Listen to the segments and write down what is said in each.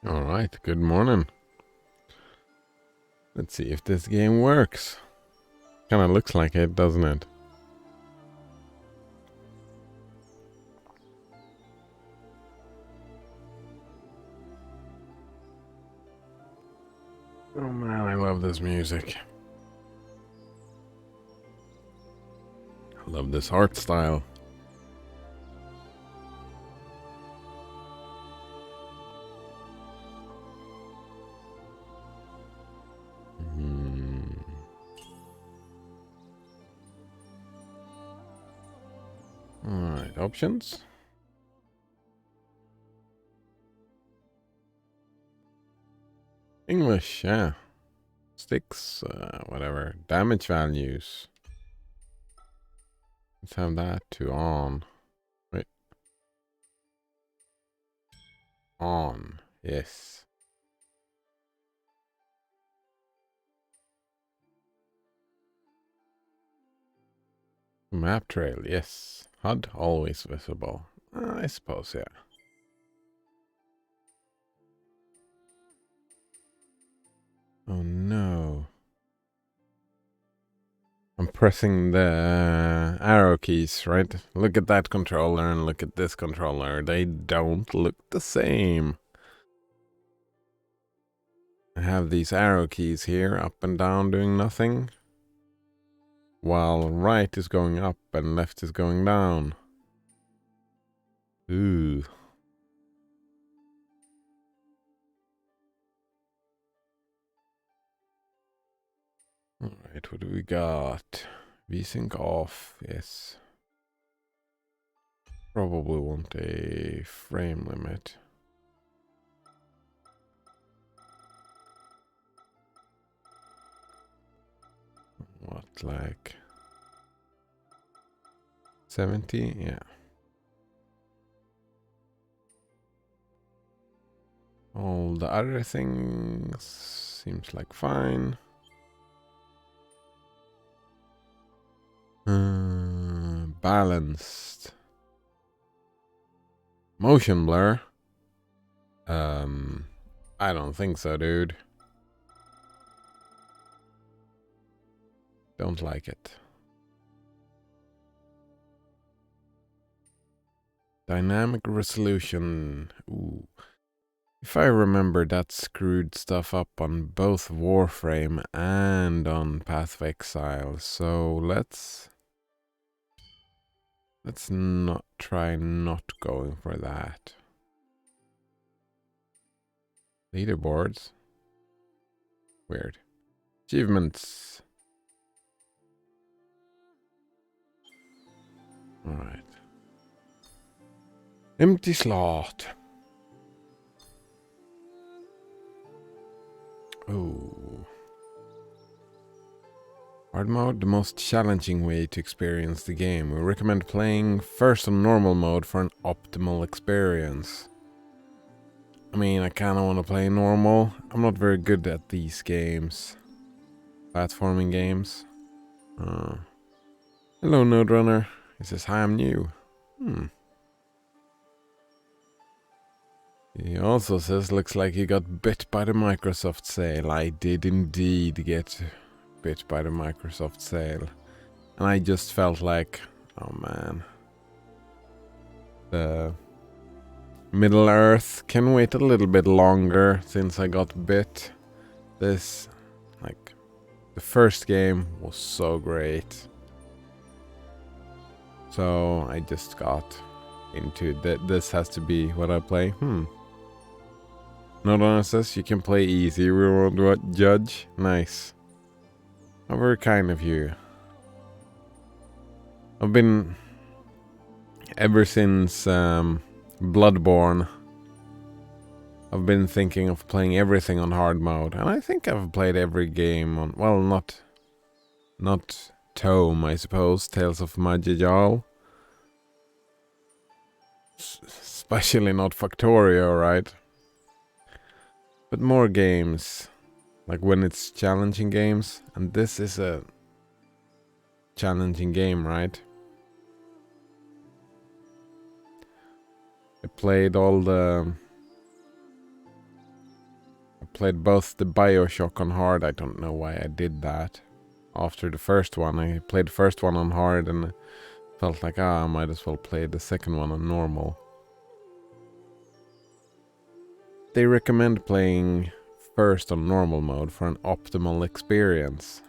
Alright, good morning. Let's see if this game works. Kinda looks like it, doesn't it? Oh man, I love this music. I love this art style. Alright, options. English, yeah. Sticks, whatever. Damage values. Let's have that to on. Wait. On, yes. Map trail, yes. HUD always visible. I suppose, yeah. Oh no. I'm pressing the arrow keys, right? Look at that controller and look at this controller. They don't look the same. I have these arrow keys here, up and down, doing nothing. While right is going up and left is going down. Ooh. Alright, what do we got? VSync off, yes. Probably want a frame limit. What, like 70? Yeah. All the other things seems like fine. Balanced. Motion blur? I don't think so, dude. Don't like it. Dynamic resolution. Ooh. If I remember, that screwed stuff up on both Warframe and on Path of Exile. So let's not try not going for that. Leaderboards. Weird. Achievements. Alright. Empty slot. Oh. Hard mode, the most challenging way to experience the game. We recommend playing first on normal mode for an optimal experience. I mean, I kinda wanna play normal. I'm not very good at these games. Platforming games. Hello, Node Runner. He says, hi, I'm new. He also says, looks like you got bit by the Microsoft sale. I did indeed get bit by the Microsoft sale. And I just felt like, oh man. The Middle Earth can wait a little bit longer since I got bit. This, like, the first game was so great. So I just got into that. This has to be what I play. Not on says you can play easy. We won't judge. Nice. How very kind of you. I've been ever since Bloodborne. I've been thinking of playing everything on hard mode, and I think I've played every game on. Well, not Tome, I suppose. Tales of Majigal. Especially not Factorio, right? But more games, like when it's challenging games, and this is a challenging game, right? I played all the played both the BioShock on hard. I don't know why I did that. After the first one, I played the first one on hard and felt like, I might as well play the second one on normal. They recommend playing first on normal mode for an optimal experience.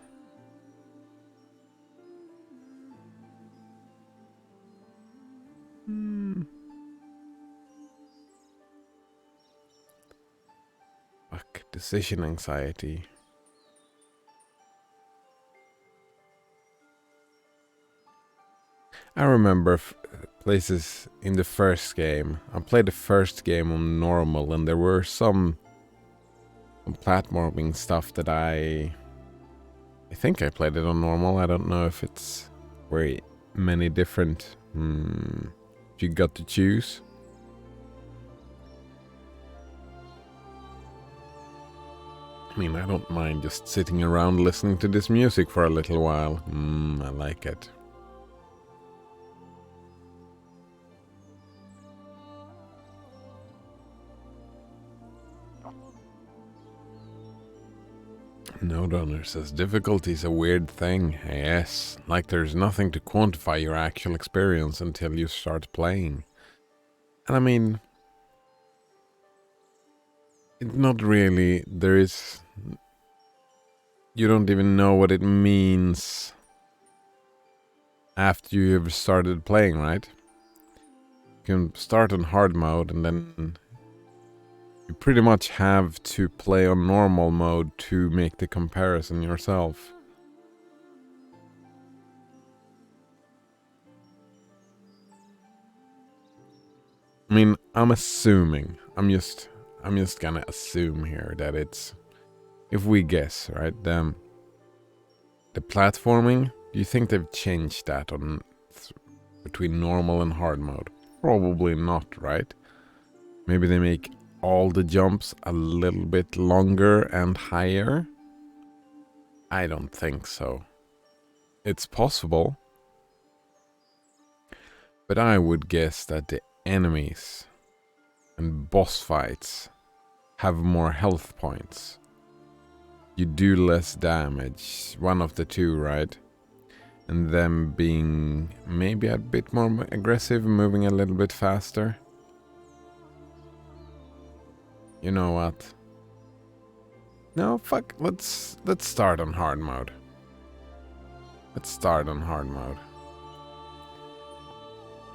Fuck, decision anxiety. I remember places in the first game. I played the first game on normal, and there were some platforming stuff that I think I played it on normal. I don't know if it's very many different. You got to choose. I mean, I don't mind just sitting around listening to this music for a little while. I like it. No Donor says difficulty is a weird thing. Yes, like there's nothing to quantify your actual experience until you start playing. And I mean, it's not really, you don't even know what it means after you've started playing, right? You can start on hard mode and then you pretty much have to play on normal mode to make the comparison yourself. I mean, I'm assuming. I'm just gonna assume here that it's, if we guess, right? The platforming. Do you think they've changed that on between normal and hard mode? Probably not, right? Maybe they make all the jumps a little bit longer and higher? I don't think so. It's possible. But I would guess that the enemies and boss fights have more health points. You do less damage, one of the two, right? And them being maybe a bit more aggressive, moving a little bit faster. You know what? No, fuck, let's start on hard mode. Let's start on hard mode.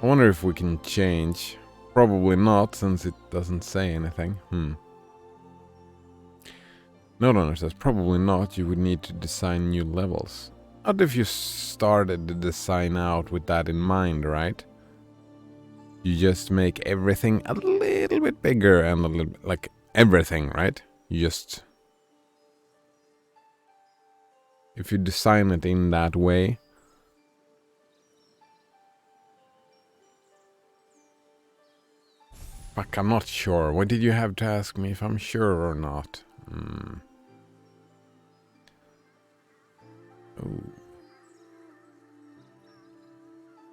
I wonder if we can change. Probably not, since it doesn't say anything. No Donor says probably not. You would need to design new levels. Not if you started the design out with that in mind, right? You just make everything a little bit bigger and a little bit, like everything, right? You just, if you design it in that way. Fuck, I'm not sure. Why did you have to ask me if I'm sure or not? Oh.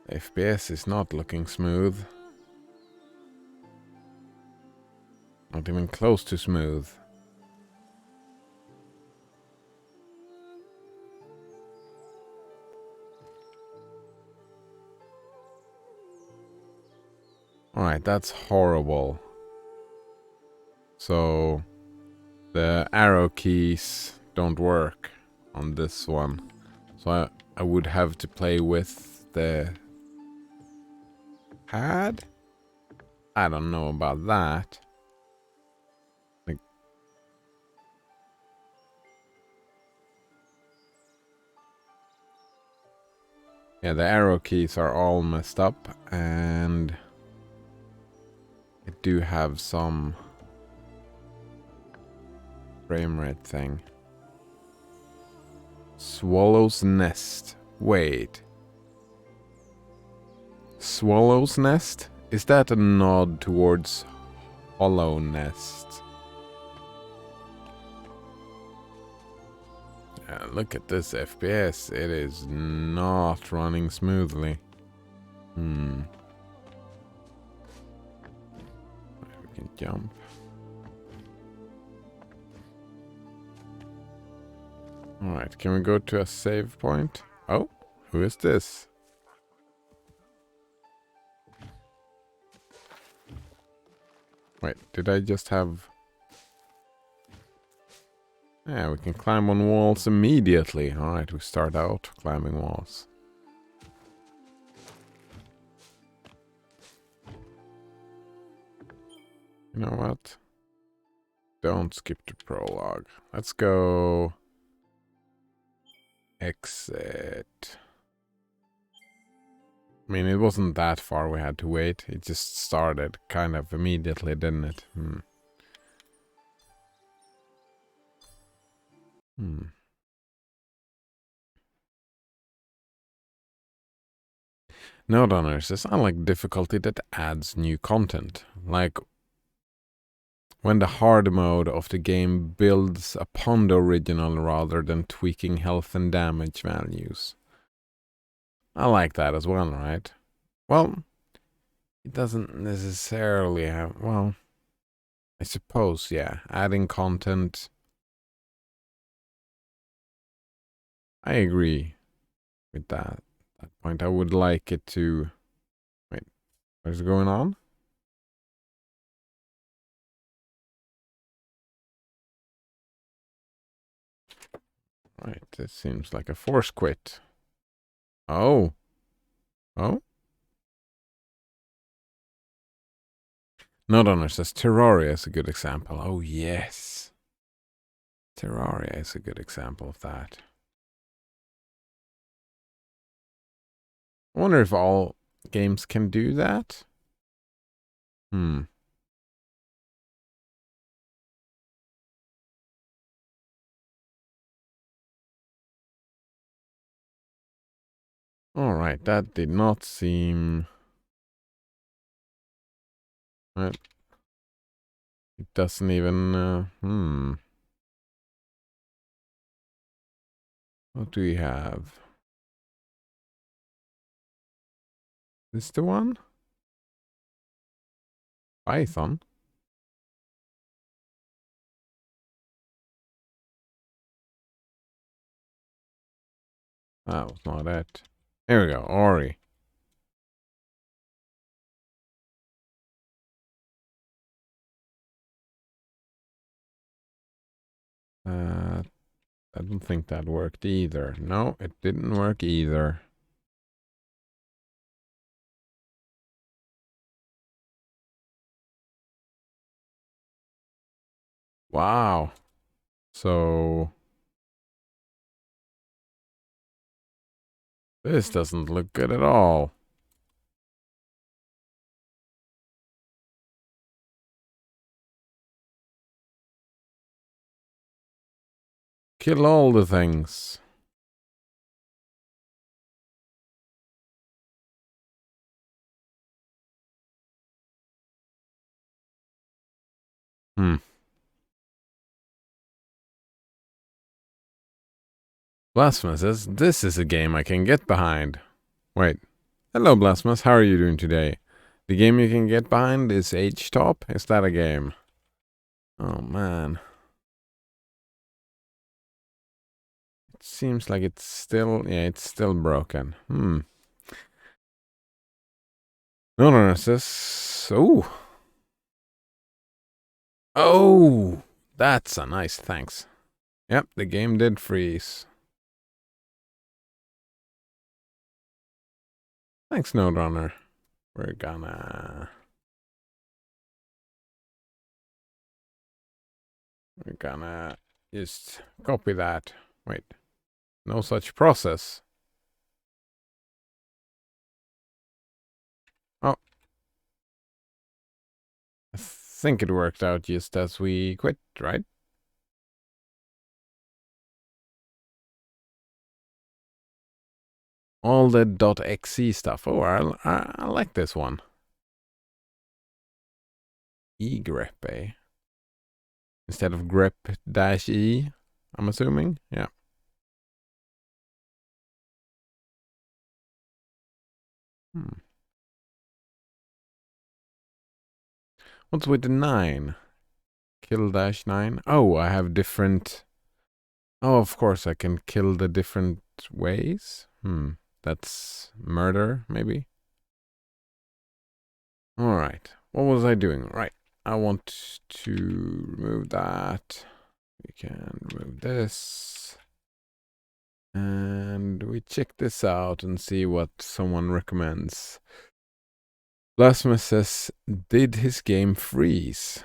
FPS is not looking smooth. Not even close to smooth. Alright, that's horrible. So the arrow keys don't work on this one. So I would have to play with the pad? I don't know about that. Like, yeah, the arrow keys are all messed up, and I do have some frame rate thing. Swallow's Nest. Wait. Swallow's Nest? Is that a nod towards Hollow Nest? Look at this FPS. It is not running smoothly. We can jump. Alright, can we go to a save point? Oh, who is this? Wait, did I just have... Yeah, we can climb on walls immediately. Alright, we start out climbing walls. You know what? Don't skip the prologue. Let's go... Exit. I mean, it wasn't that far we had to wait. It just started kind of immediately, didn't it? Node owners is unlike difficulty that adds new content. Like when the hard mode of the game builds upon the original rather than tweaking health and damage values. I like that as well, right? Well, it doesn't necessarily have... Well, I suppose, yeah. Adding content... I agree with that point. I would like it to... Wait, what's going on? Right, this seems like a force quit. Oh. Oh? Not Honor says Terraria is a good example. Oh, yes. Terraria is a good example of that. I wonder if all games can do that. Alright, that did not seem... It doesn't even... What do we have? Is this the one? Python? That was not it. Here we go, Ori. I don't think that worked either. No, it didn't work either. Wow. So... This doesn't look good at all. Kill all the things. Blasphemous says, this is a game I can get behind. Wait. Hello, Blasphemous. How are you doing today? The game you can get behind is H-Top? Is that a game? Oh, man. It seems like it's still... Yeah, it's still broken. No, says... Oh. Oh! That's a nice thanks. Yep, the game did freeze. Thanks, Node Runner. We're gonna just copy that. Wait. No such process. Oh. I think it worked out just as we quit, right? All the .exe stuff. Oh, I like this one. E-grep, eh? Instead of grep-e, I'm assuming. Yeah. What's with the 9? Kill -9? Oh, I have different... Oh, of course, I can kill the different ways. That's murder, maybe? Alright. What was I doing? Right. I want to remove that. We can remove this. And we check this out and see what someone recommends. Blasphemous says, did his game freeze?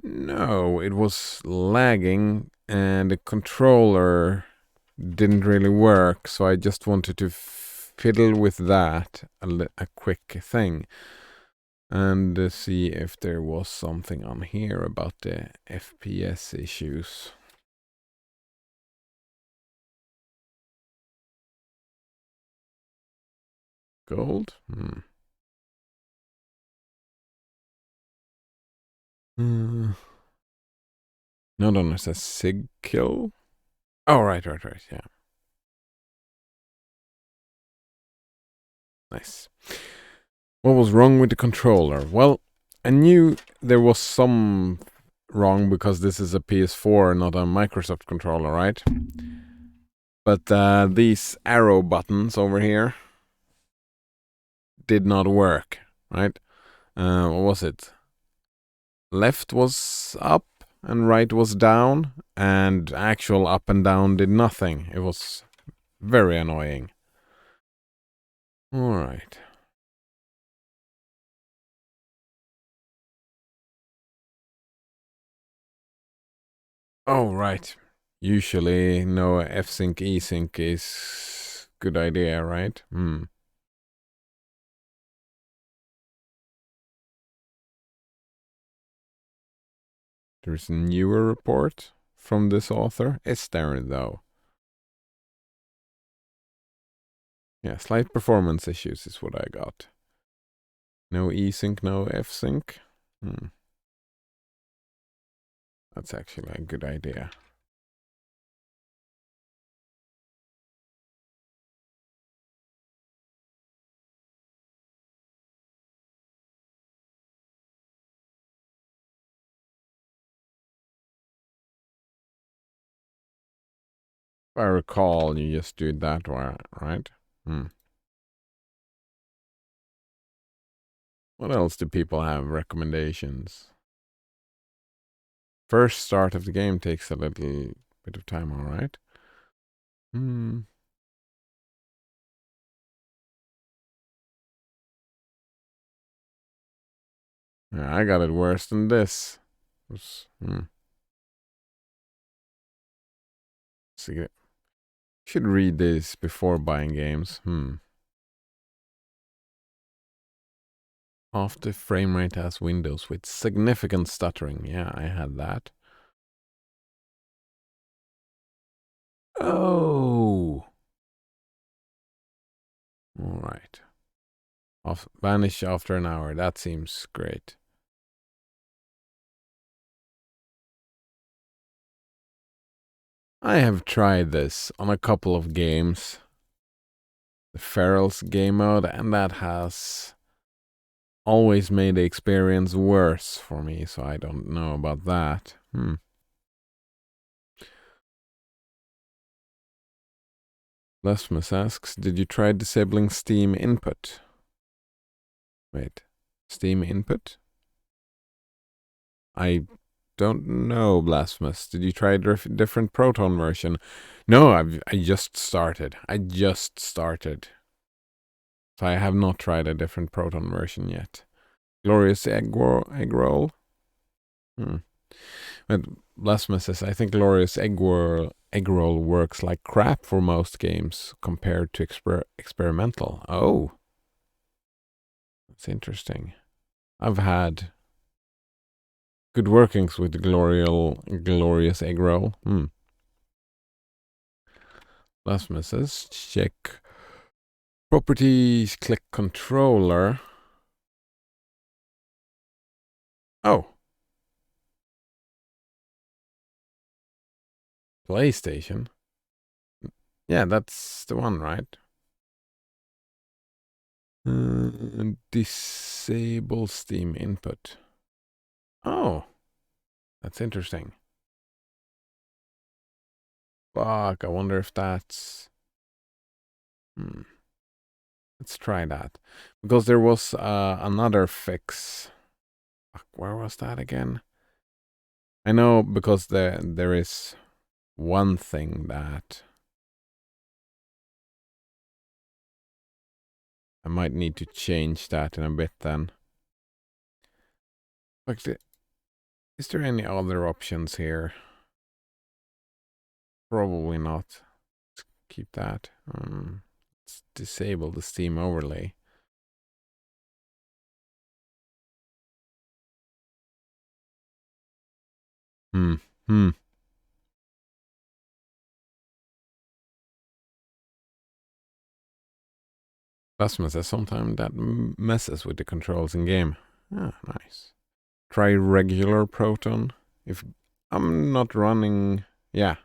No, it was lagging and the controller didn't really work, so I just wanted to fiddle with that, a quick thing, and see if there was something on here about the FPS issues. Gold? No, it says Sig kill. Oh, right, yeah. Nice. What was wrong with the controller? Well, I knew there was some wrong because this is a PS4, not a Microsoft controller, right? But these arrow buttons over here did not work, right? What was it? Left was up and right was down, and actual up and down did nothing. It was very annoying. All right. Oh, right. Usually, no F-sync, E-sync is good idea, right? There's a newer report from this author. Is there, though? Yeah, slight performance issues is what I got. No E-sync, no F-sync. That's actually a good idea. If I recall, you just do that, right? What else do people have recommendations? First start of the game takes a little bit of time, all right? Yeah, I got it worse than this. See, should read this before buying games. Off the frame rate has Windows with significant stuttering. Yeah, I had that. Oh. All right. Vanish after an hour. That seems great. I have tried this on a couple of games. The Feral's game mode, and that has always made the experience worse for me, so I don't know about that. Lesmus asks, did you try disabling Steam input? Wait, Steam input? I don't know, Blasphemous. Did you try a different Proton version? No, I just started. So I have not tried a different Proton version yet. Glorious egg roll? But Blasphemous says, I think Glorious egg roll works like crap for most games compared to experimental. Oh, that's interesting. I've had good workings with the glorious egg roll. Blasphemous says, check properties, click controller. Oh. PlayStation? Yeah, that's the one, right? Disable Steam input. Oh. That's interesting. Fuck, I wonder if that's... Let's try that. Because there was another fix. Fuck, where was that again? I know because there is one thing that I might need to change that in a bit then. Like, is there any other options here? Probably not. Let's keep that. Let's disable the Steam overlay. Hmm. Plasma says sometimes that messes with the controls in game. Ah, nice. Try regular Proton. If I'm not running... Yeah.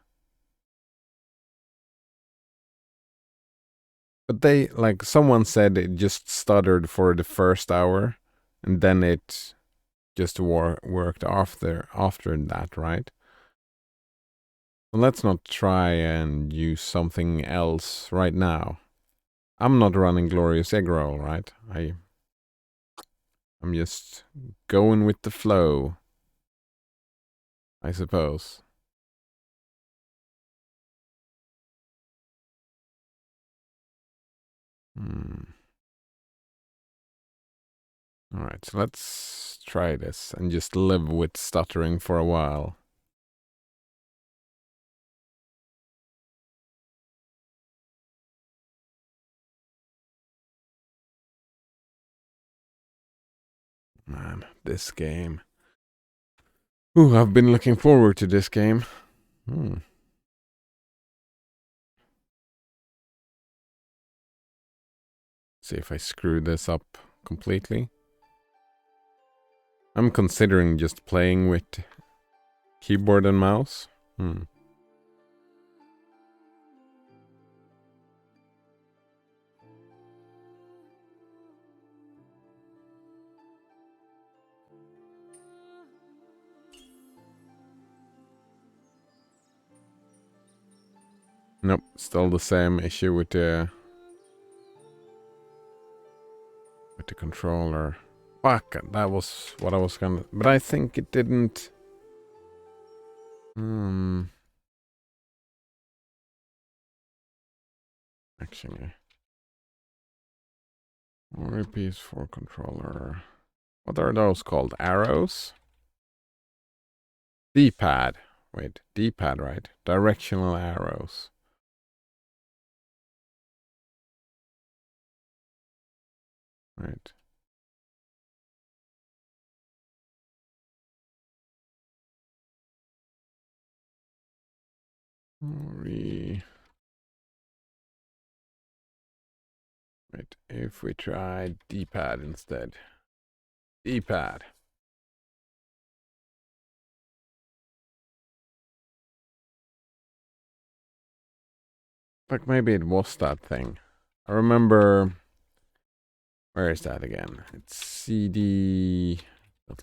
But they, like, someone said it just stuttered for the first hour, and then it just worked after that, right? Well, let's not try and use something else right now. I'm not running Glorious Egg Roll, right? I'm just going with the flow, I suppose. Alright, so let's try this and just live with stuttering for a while. Man, this game. Ooh, I've been looking forward to this game. See if I screw this up completely. I'm considering just playing with keyboard and mouse. Nope, still the same issue with the controller. Fuck, that was what I was gonna... But I think it didn't... Actually... PS4 controller... What are those called? Arrows? D-pad. Wait, D-pad, right? Directional arrows. Right. Wait, if we try D-pad instead. D-pad. Like maybe it was that thing. I remember... Where is that again? It's CD...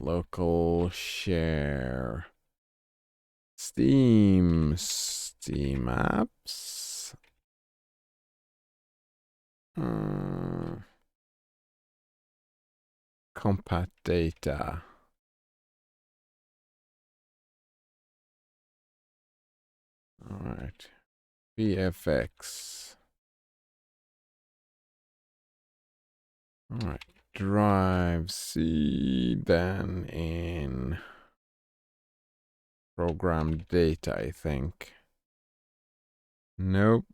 Local share... Steam apps. Compat data. All right. VFX. All right. Drive C, then in program data, I think. Nope.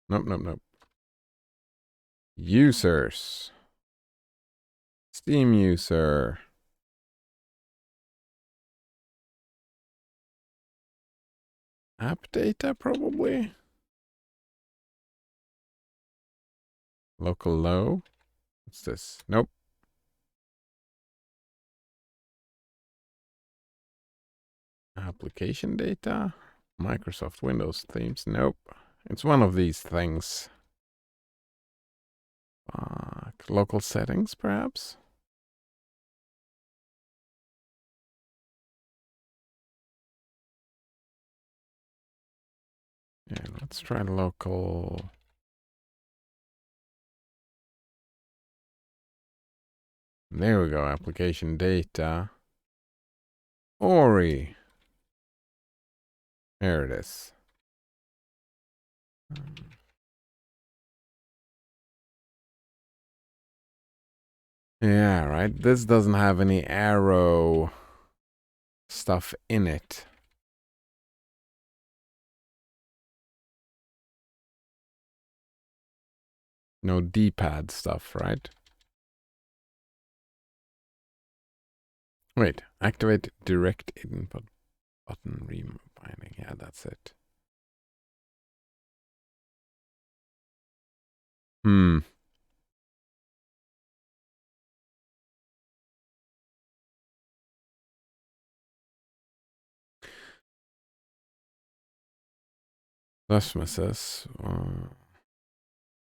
Nope. Users. Steam user. App data, probably. Local low. What's this? Nope. Application data. Microsoft Windows themes. Nope. It's one of these things. Local settings, perhaps? Yeah, let's try local. There we go. Application data. Ori. There it is. Yeah, right. This doesn't have any arrow stuff in it. No D-pad stuff, right? Wait, activate direct input button reminding. Yeah, that's it. Hmm. Rasmus's.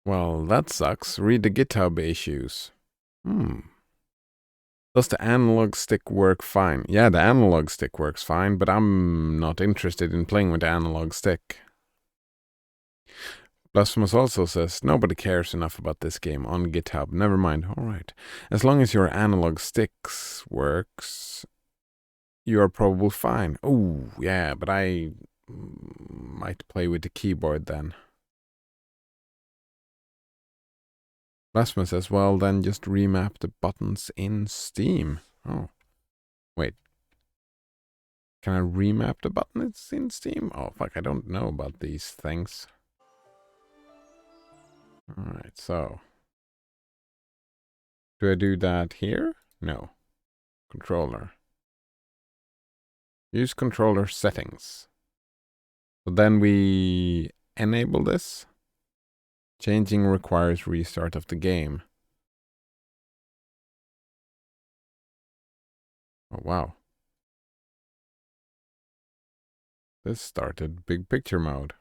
Well, that sucks. Read the GitHub issues. Does the analog stick work fine? Yeah, the analog stick works fine, but I'm not interested in playing with the analog stick. Blasphemous also says, nobody cares enough about this game on GitHub. Never mind. Alright. As long as your analog sticks works, you are probably fine. Oh, yeah, but I might play with the keyboard then. Blasphemous says, well, then just remap the buttons in Steam. Oh, wait. Can I remap the buttons in Steam? Oh, fuck, I don't know about these things. Alright, so. Do I do that here? No. Controller. Use controller settings. So then we enable this. Changing requires restart of the game. Oh, wow. This started big picture mode.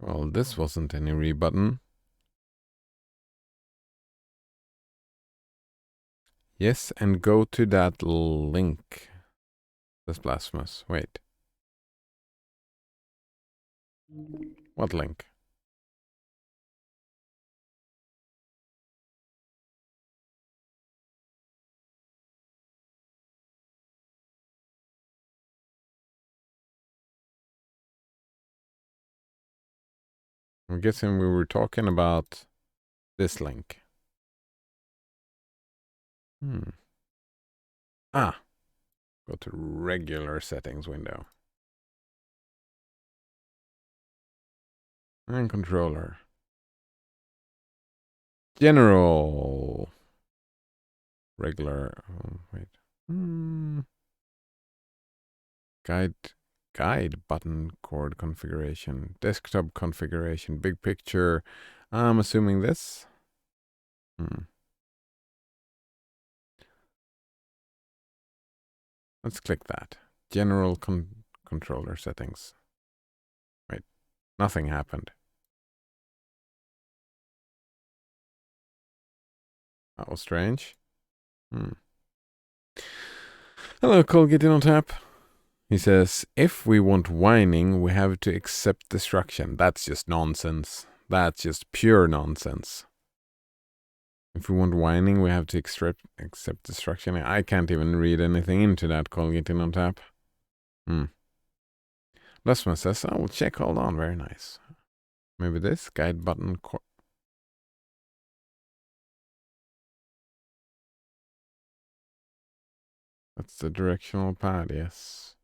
Well, this wasn't any re-button. Yes, and go to that link. This blasphemous. Wait. What link? I'm guessing we were talking about this link. Ah. Go to regular settings window. And controller. General. Regular. Oh, wait. Guide button chord configuration. Desktop configuration. Big picture. I'm assuming this. Let's click that. General controller settings. Wait. Nothing happened. That was strange. Hello, Colgate on tap. He says, if we want whining, we have to accept destruction. That's just nonsense. That's just pure nonsense. If we want whining, we have to accept destruction. I can't even read anything into that, Colgate on tap. Lusman says, I will check. Hold on. Very nice. Maybe this guide button. That's the directional pad, yes.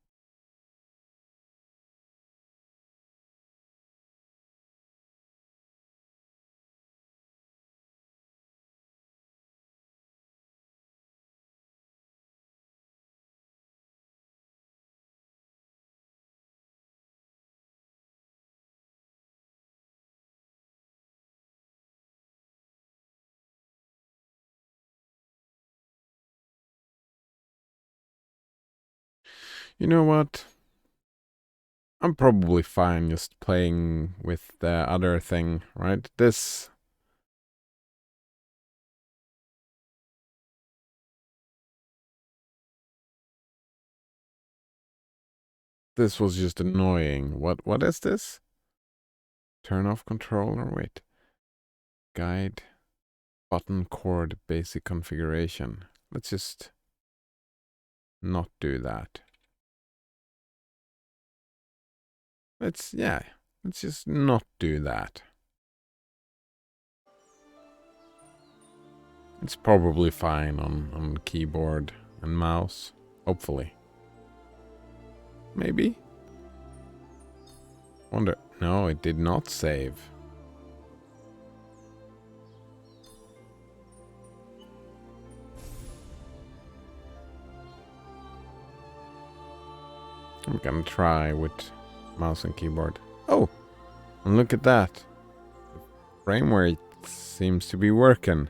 You know what? I'm probably fine just playing with the other thing, right? This this was just annoying. What is this? Turn off controller, wait. Guide, button, chord, basic configuration. Let's just not do that. Let's just not do that. It's probably fine on keyboard and mouse, hopefully. Maybe? Wonder, no, it did not save. I'm gonna try with mouse and keyboard. Oh, and look at that. Frame rate seems to be working.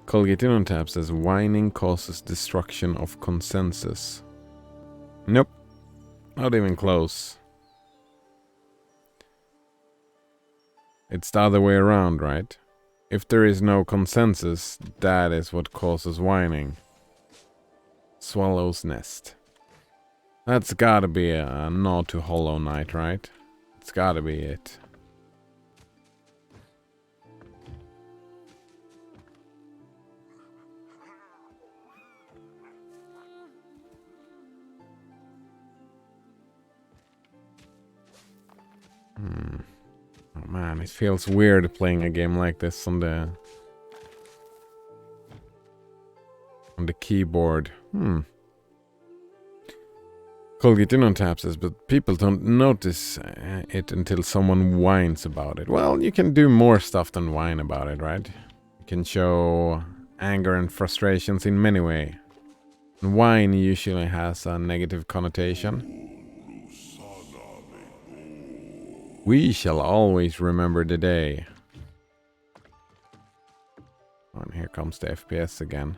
Colgate Untitled says whining causes destruction of consensus. Nope, not even close. It's the other way around, right? If there is no consensus, that is what causes whining. Swallow's Nest. That's gotta be a nod to Hollow Knight, right? It's gotta be it. Oh man, it feels weird playing a game like this on the keyboard. Colgate Untitled says, but people don't notice it until someone whines about it. Well, you can do more stuff than whine about it, right? You can show anger and frustrations in many ways. And whine usually has a negative connotation. We shall always remember the day. Oh, and here comes the FPS again.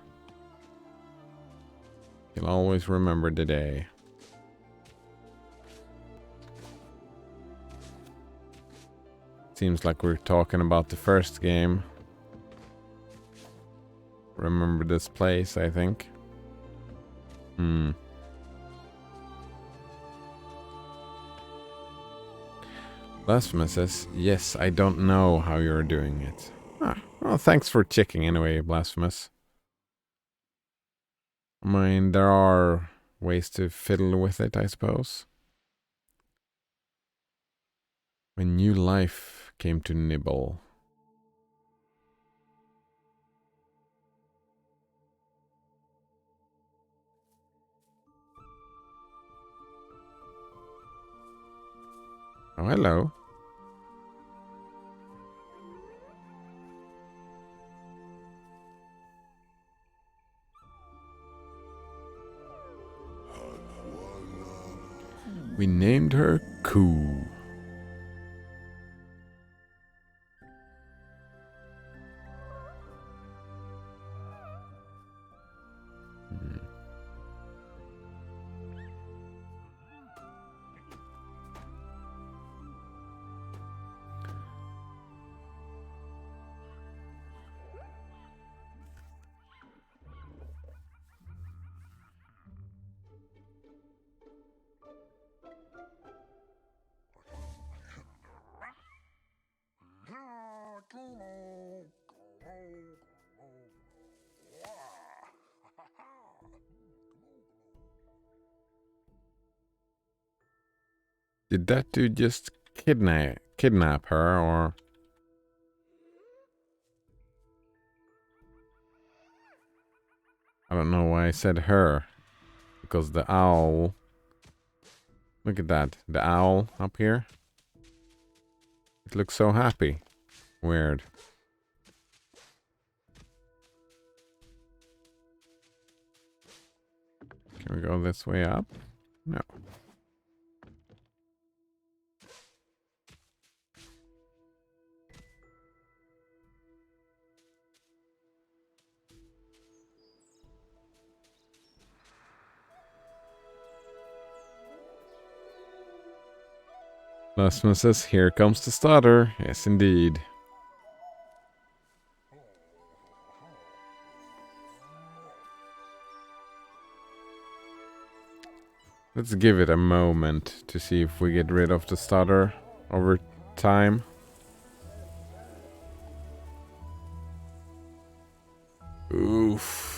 You'll always remember the day. Seems like we're talking about the first game. Remember this place, I think. Blasphemous says, yes, I don't know how you're doing it. Well, thanks for checking anyway, Blasphemous. I mean, there are ways to fiddle with it, I suppose. When new life came to nibble. Oh, hello. We named her Koo. Did that dude just kidnap her, or... I don't know why I said her. Because the owl... Look at that. The owl up here. It looks so happy. Weird. Can we go this way up? No. Lasman says, here comes the starter. Yes, indeed. Let's give it a moment to see if we get rid of the stutter over time. Oof.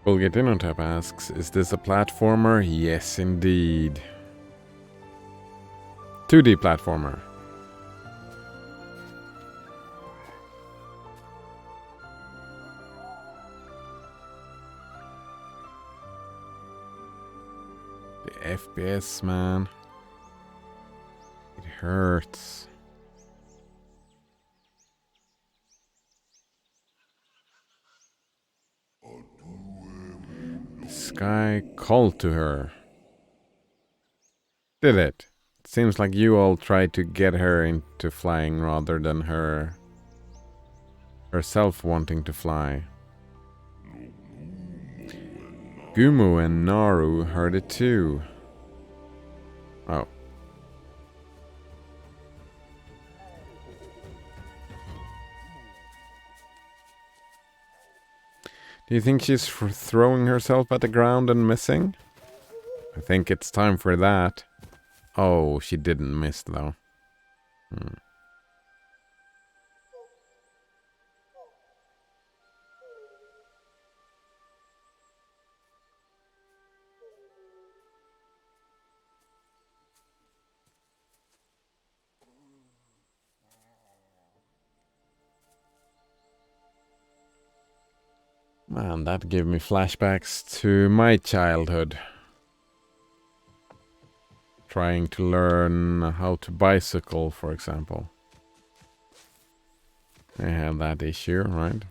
Untitled asks, is this a platformer? Yes, indeed. 2D platformer. The FPS, man. It hurts. The sky called to her. Did it? It seems like you all tried to get her into flying rather than herself wanting to fly. Gumu and Naru heard it too. Oh. Do you think she's throwing herself at the ground and missing? I think it's time for that. Oh, she didn't miss though. Man, that gave me flashbacks to my childhood. Trying to learn how to bicycle, for example. I have that issue, right?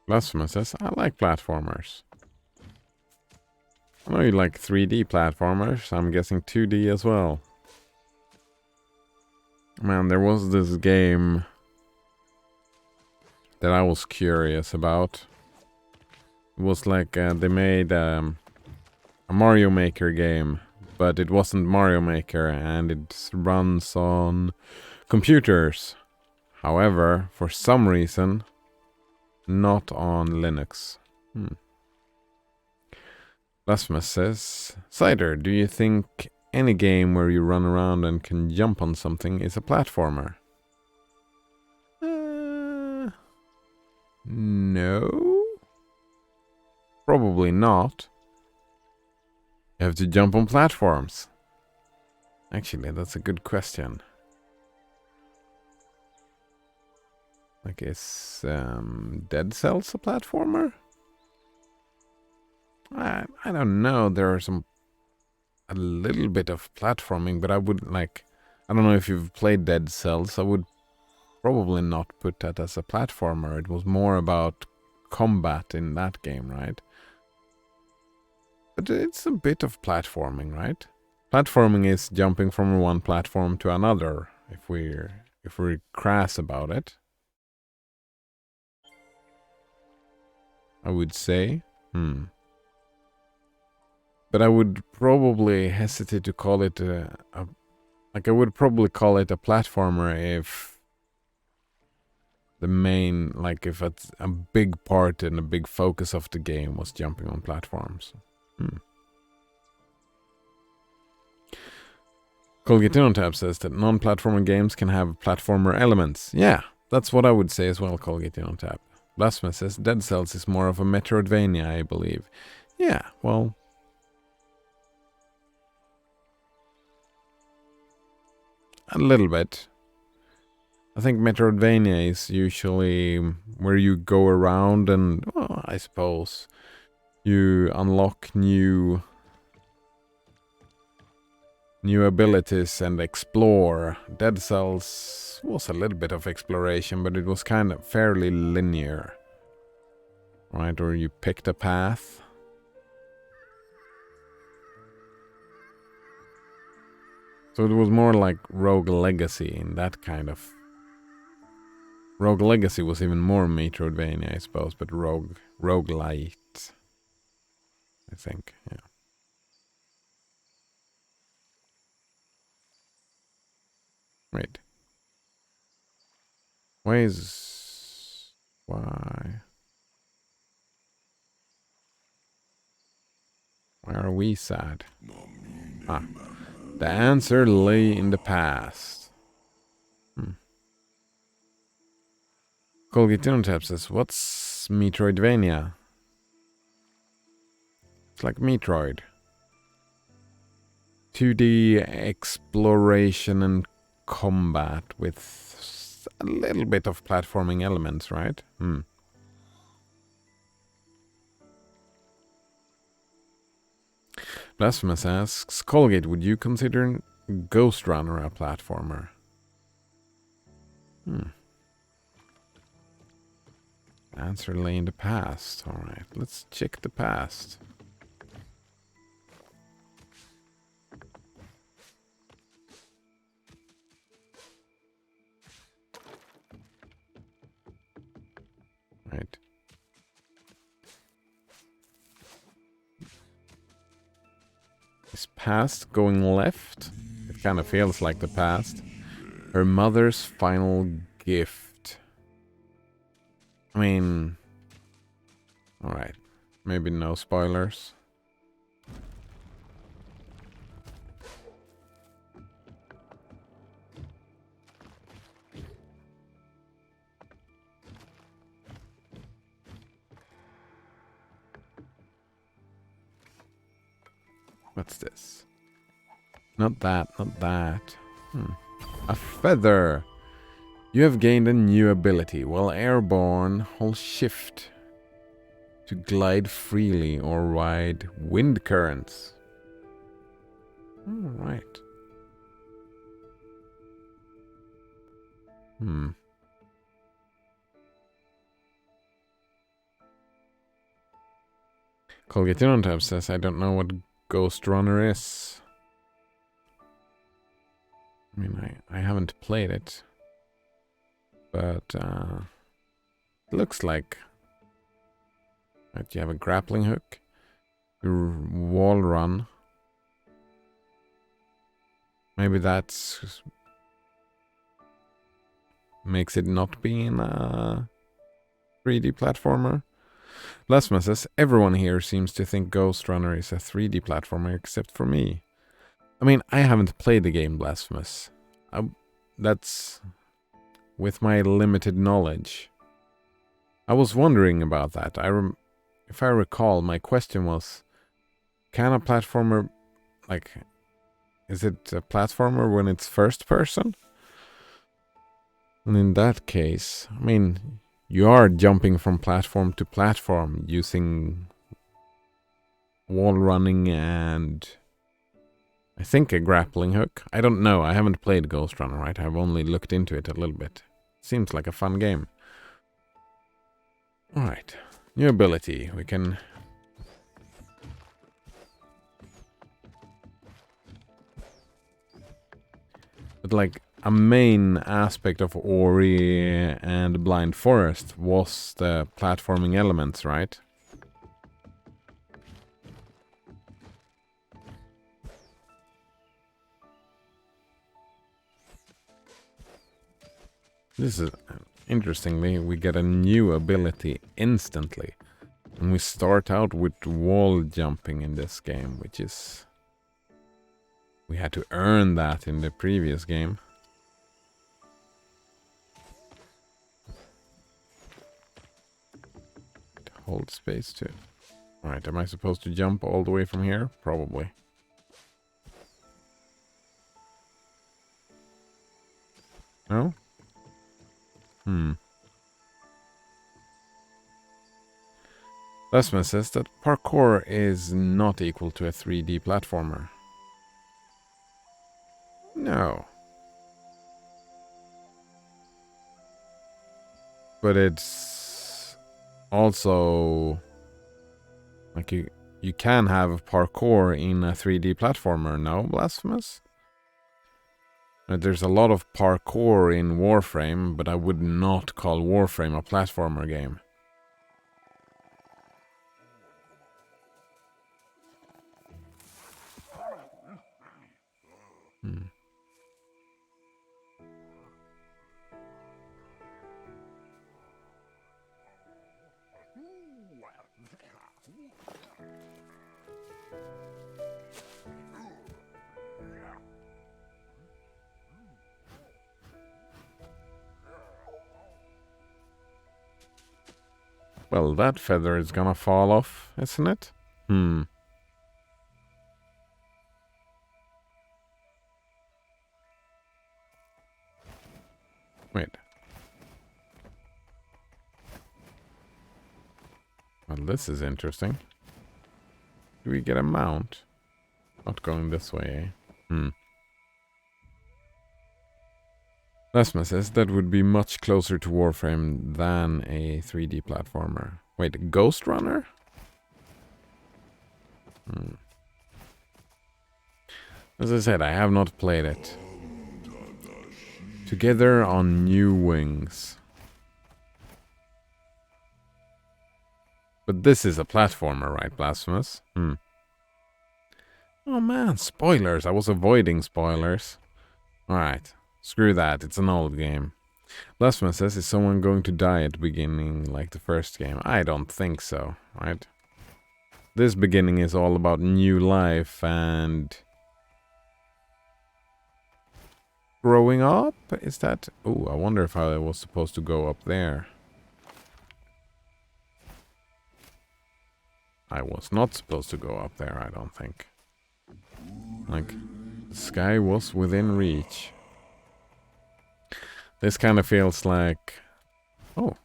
Blasphemous says, I like platformers. I know you like 3D platformers. I'm guessing 2D as well. Man, there was this game that I was curious about. It was like they made a Mario Maker game, but it wasn't Mario Maker and it runs on computers. However, for some reason, not on Linux. Blasphemous says, Cider, do you think any game where you run around and can jump on something is a platformer? No. Probably not. You have to jump on platforms. Actually, that's a good question. Like, is Dead Cells a platformer? I don't know. There are a little bit of platforming, but I would like. I don't know if you've played Dead Cells. I would probably not put that as a platformer. It was more about combat in that game, right? But it's a bit of platforming, right? Platforming is jumping from one platform to another. If we're crass about it, I would say. But I would probably hesitate to call it I would probably call it a platformer if if it's a big part and a big focus of the game was jumping on platforms. Colgatino Tab says that non-platformer games can have platformer elements. Yeah, that's what I would say as well, Colgatino Tab. Blasphemous says Dead Cells is more of a Metroidvania, I believe. Yeah, well, a little bit. I think Metroidvania is usually where you go around and, well, I suppose, you unlock new abilities and explore. Dead Cells was a little bit of exploration, but it was kind of fairly linear. Right, or you picked a path. So it was more like Rogue Legacy in that kind of... Rogue Legacy was even more Metroidvania, I suppose, but roguelite, I think, yeah. Wait. Why? Why are we sad? Ah, the answer lay in the past. Colgate Untitled says, what's Metroidvania? It's like Metroid. 2D exploration and combat with a little bit of platforming elements, right? Blasphemous asks, Colgate, would you consider Ghost Runner a platformer? Answer lay in the past. Alright, let's check the past. Right. Is past going left? It kind of feels like the past. Her mother's final gift. I mean... Alright. Maybe no spoilers. What's this? Not that, not that. A feather! You have gained a new ability. While airborne, hold shift to glide freely or ride wind currents. Alright. Colgate Untitled says, I don't know what Ghost Runner is. I mean, I haven't played it. But, it looks like that you have a grappling hook. You wall run. Maybe that's... makes it not being a 3D platformer. Blasphemous says, everyone here seems to think Ghost Runner is a 3D platformer except for me. I mean, I haven't played the game Blasphemous. That's with my limited knowledge. I was wondering about that. If I recall, my question was, can a platformer, like, is it a platformer when it's first person? And in that case, I mean, you are jumping from platform to platform using wall running and I think a grappling hook. I don't know. I haven't played Ghost Runner, right? I've only looked into it a little bit. Seems like a fun game. Alright. New ability. We can... But like, a main aspect of Ori and Blind Forest was the platforming elements, right? This is... Interestingly, we get a new ability instantly. And we start out with wall jumping in this game, which is... We had to earn that in the previous game. Hold space too. Alright, am I supposed to jump all the way from here? Probably. No? Lesman says that parkour is not equal to a 3D platformer. No. But it's also like you can have parkour in a 3D platformer, no, Blasphemous? There's a lot of parkour in Warframe, but I would not call Warframe a platformer game. Well, that feather is gonna fall off, isn't it? Wait. Well, this is interesting. Do we get a mount? Not going this way, eh? Lesma says that would be much closer to Warframe than a 3D platformer. Wait, Ghost Runner? As I said, I have not played it. Together on New Wings. But this is a platformer, right, Blasphemous? Oh man, spoilers. I was avoiding spoilers. Alright, screw that. It's an old game. Blasphemous says, is someone going to die at the beginning like the first game? I don't think so, right? This beginning is all about new life and growing up? Is that... Oh, I wonder if I was supposed to go up there. I was not supposed to go up there, I don't think. Like, the sky was within reach. This kind of feels like... Oh,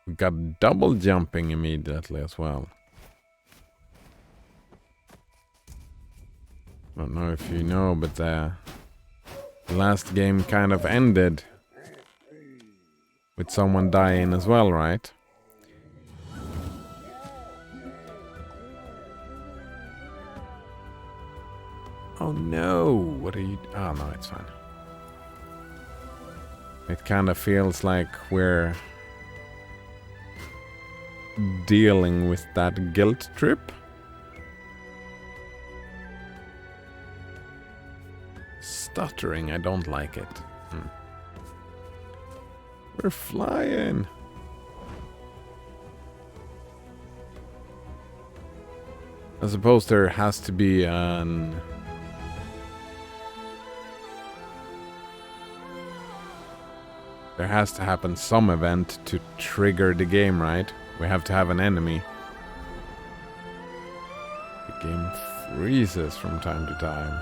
we got double jumping immediately as well. I don't know if you know, but the last game kind of ended with someone dying as well, right? Oh no, what are you... Oh no, it's fine. It kind of feels like we're dealing with that guilt trip. Stuttering, I don't like it. We're flying. I suppose there has to be an... There has to happen some event to trigger the game, right? We have to have an enemy. The game freezes from time to time.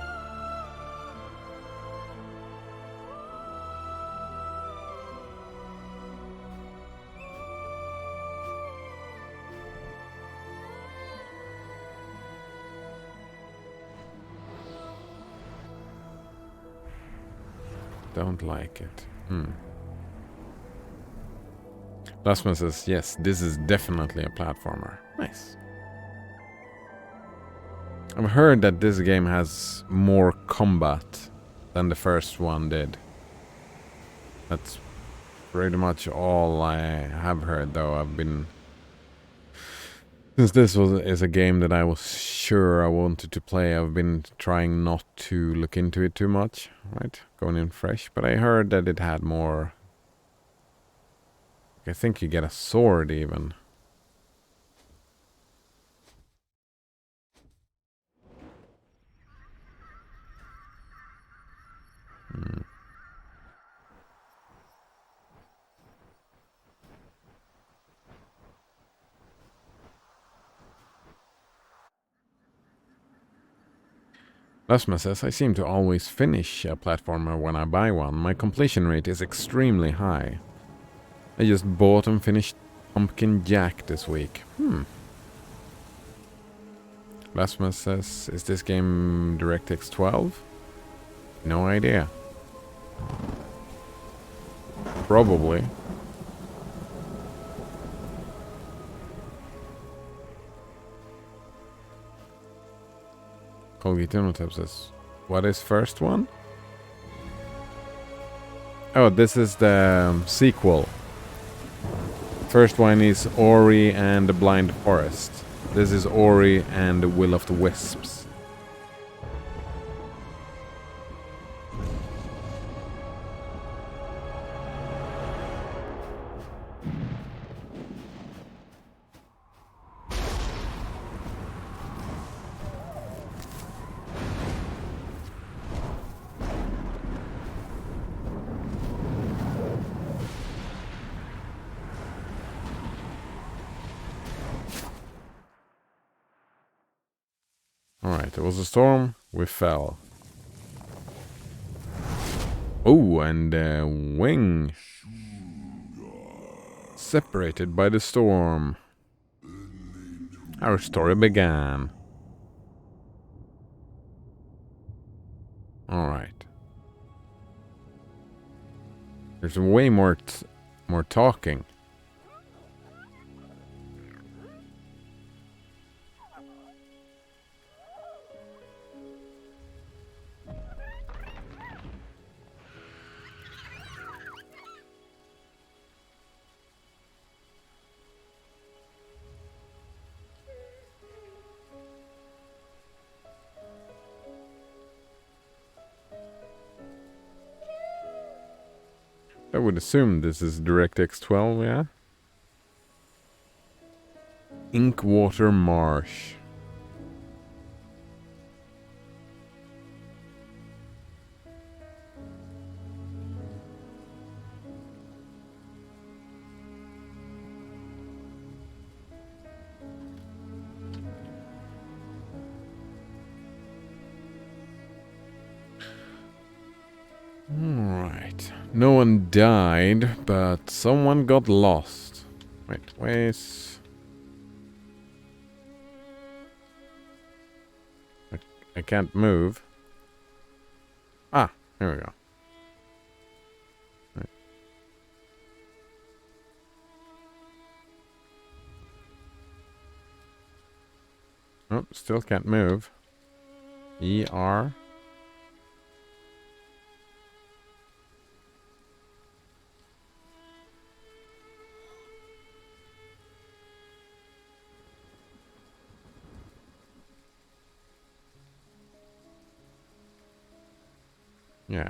Don't like it. Lasman says, yes, this is definitely a platformer. Nice. I've heard that this game has more combat than the first one did. That's pretty much all I have heard, though. I've been... Since this is a game that I was sure I wanted to play, I've been trying not to look into it too much, right? Going in fresh. But I heard that it had more... I think you get a sword, even. Lasma says, I seem to always finish a platformer when I buy one. My completion rate is extremely high. I just bought and finished Pumpkin Jack this week. Lasma says, is this game DirectX 12? No idea. Probably. Colgate says, what is first one? Oh, this is the sequel. First one is Ori and the Blind Forest. This is Ori and the Will of the Wisps. Alright, there was a storm, we fell. Oh, and the wing. Separated by the storm. Our story began. Alright. There's way more talking. I would assume this is DirectX 12, yeah? Inkwater Marsh. Alright. No one died, but someone got lost. Wait, where's... I can't move. Ah, here we go. Right. Oh, still can't move. ER. Yeah.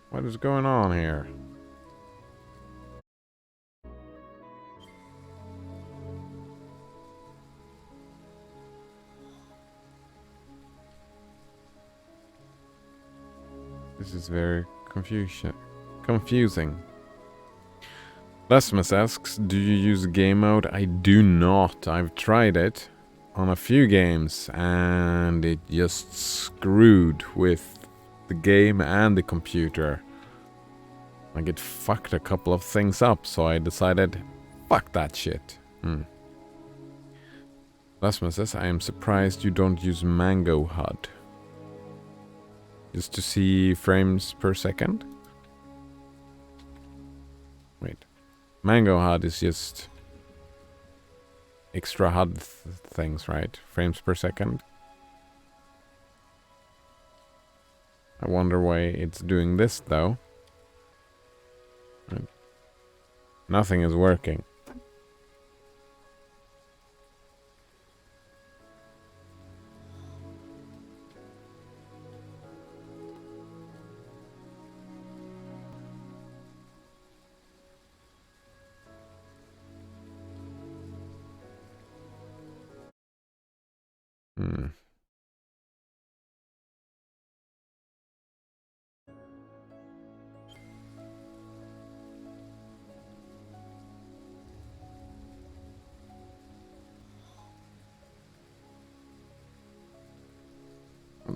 What is going on here? This is very confusing. Lesmus asks, do you use game mode? I do not. I've tried it on a few games and it just screwed with the game and the computer. Like it fucked a couple of things up, so I decided, fuck that shit. Lesmus says, I am surprised you don't use Mango HUD. Just to see frames per second? Wait. Mango HUD is just extra HUD things, right? Frames per second. I wonder why it's doing this, though. Right. Nothing is working.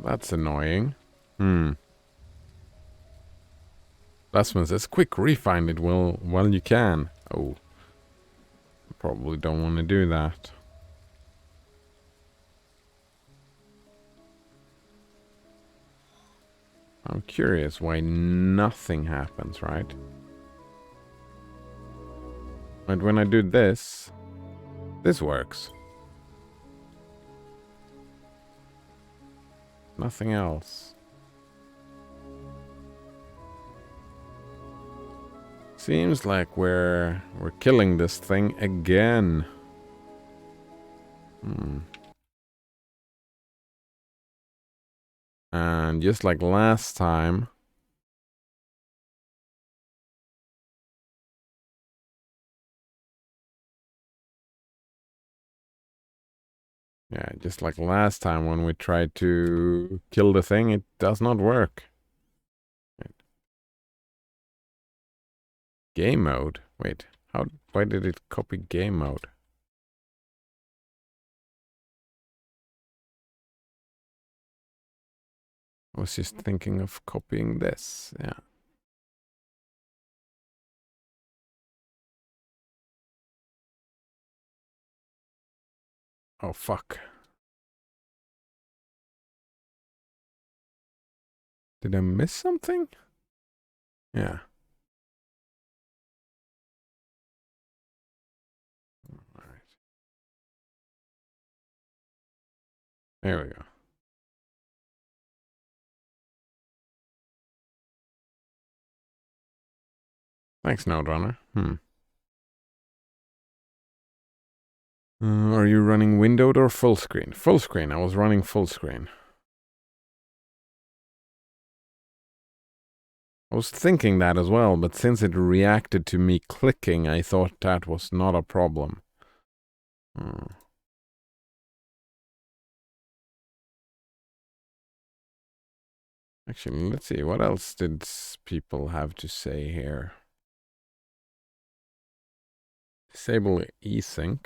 That's annoying. Lasman says, quick, refine it while you can. Oh. Probably don't want to do that. I'm curious why nothing happens, right? But when I do this, this works. Nothing else. Seems like we're killing this thing again. And just like last time, yeah, just like last time when we tried to kill the thing, it does not work. Game mode? Wait, why did it copy game mode? I was just thinking of copying this, yeah. Oh, fuck. Did I miss something? Yeah. All right. There we go. Thanks, Node Runner. Are you running windowed or full screen? Full screen. I was running full screen. I was thinking that as well, but since it reacted to me clicking, I thought that was not a problem. Actually, let's see. What else did people have to say here? Disable async.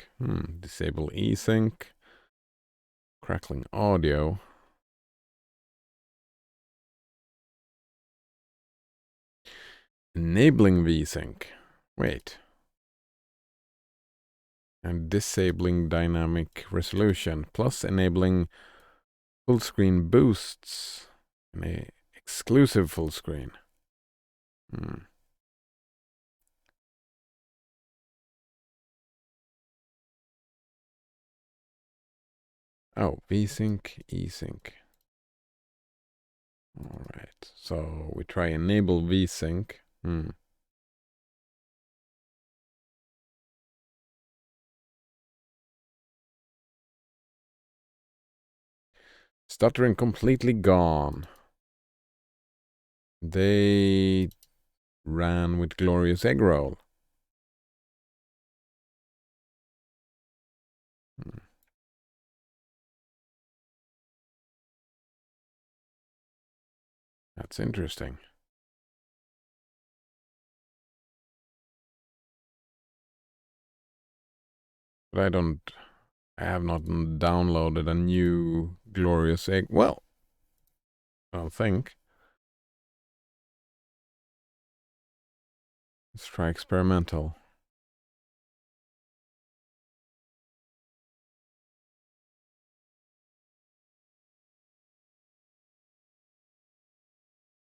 Disable async. Crackling audio. Enabling vsync. Wait. And disabling dynamic resolution. Plus enabling full screen boosts. An exclusive full screen. Oh, vsync, async. All right. So we try enable vsync. Stuttering completely gone. They ran with glorious egg roll. That's interesting. But I have not downloaded a new glorious egg. Well, I don't think. Let's try experimental.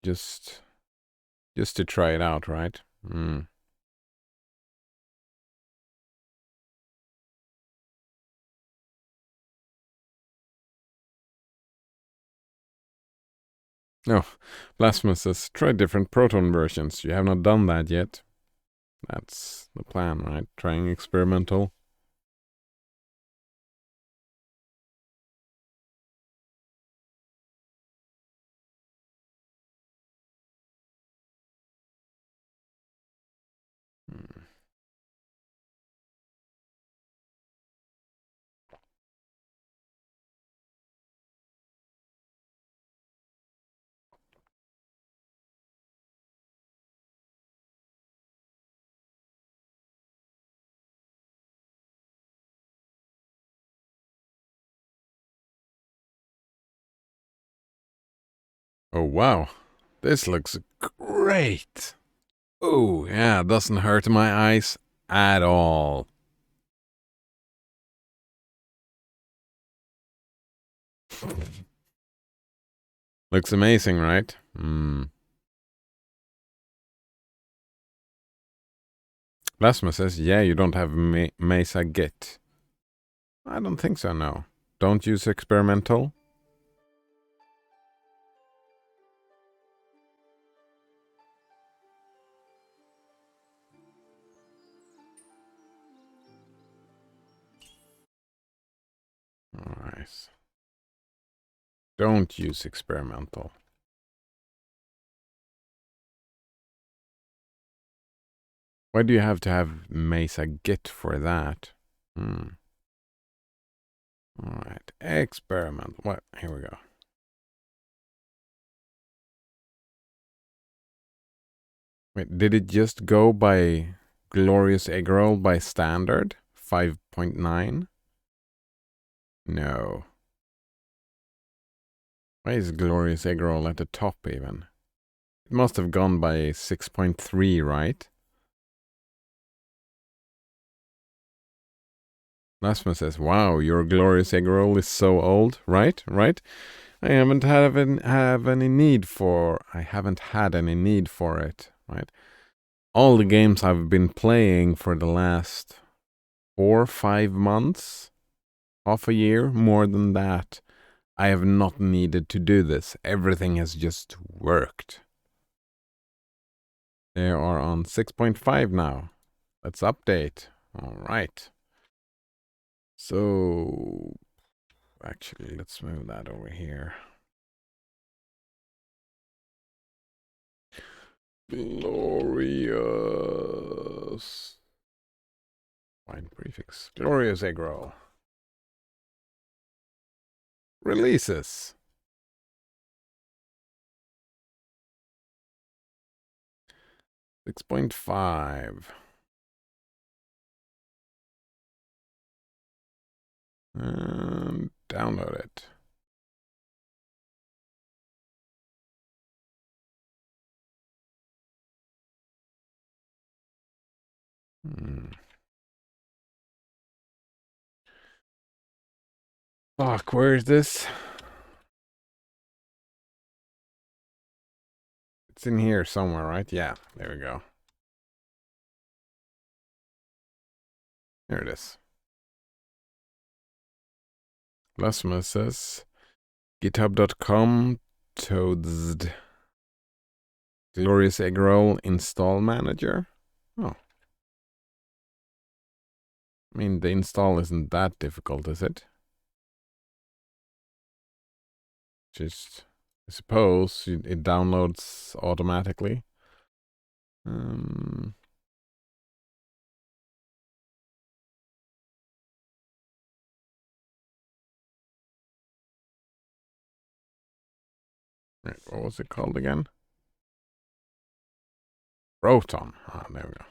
Just to try it out, right? No, Blasphemous says, try different Proton versions. You have not done that yet. That's the plan, right? Trying experimental. Oh, wow. This looks great. Oh, yeah, doesn't hurt my eyes at all. Looks amazing, right? Lasma says, yeah, you don't have Mesa Git. I don't think so, no. Don't use experimental. Alright. Don't use experimental. Why do you have to have Mesa Git for that? Alright, experiment. What? Here we go. Wait, did it just go by Glorious Egg Roll by standard? 5.9? No. Why is Glorious Egg Roll at the top even? It must have gone by 6.3, right? Lasma says, wow, your Glorious Egg Roll is so old. Right, right. I haven't had any need for it, right? All the games I've been playing for the last 4-5 months, half a year, more than that, I have not needed to do this. Everything has just worked. They are on 6.5 now. Let's update. All right. So, actually, let's move that over here. Glorious. Find prefix. Glorious egg roll. Releases. 6.5. And download it. Fuck, where is this? It's in here somewhere, right? Yeah, there we go. There it is. Lasma says github.com toadsed Glorious Egg Roll install manager. Oh. I mean, the install isn't that difficult, is it? Just, I suppose, it downloads automatically. Right, what was it called again? Proton. Ah, there we go.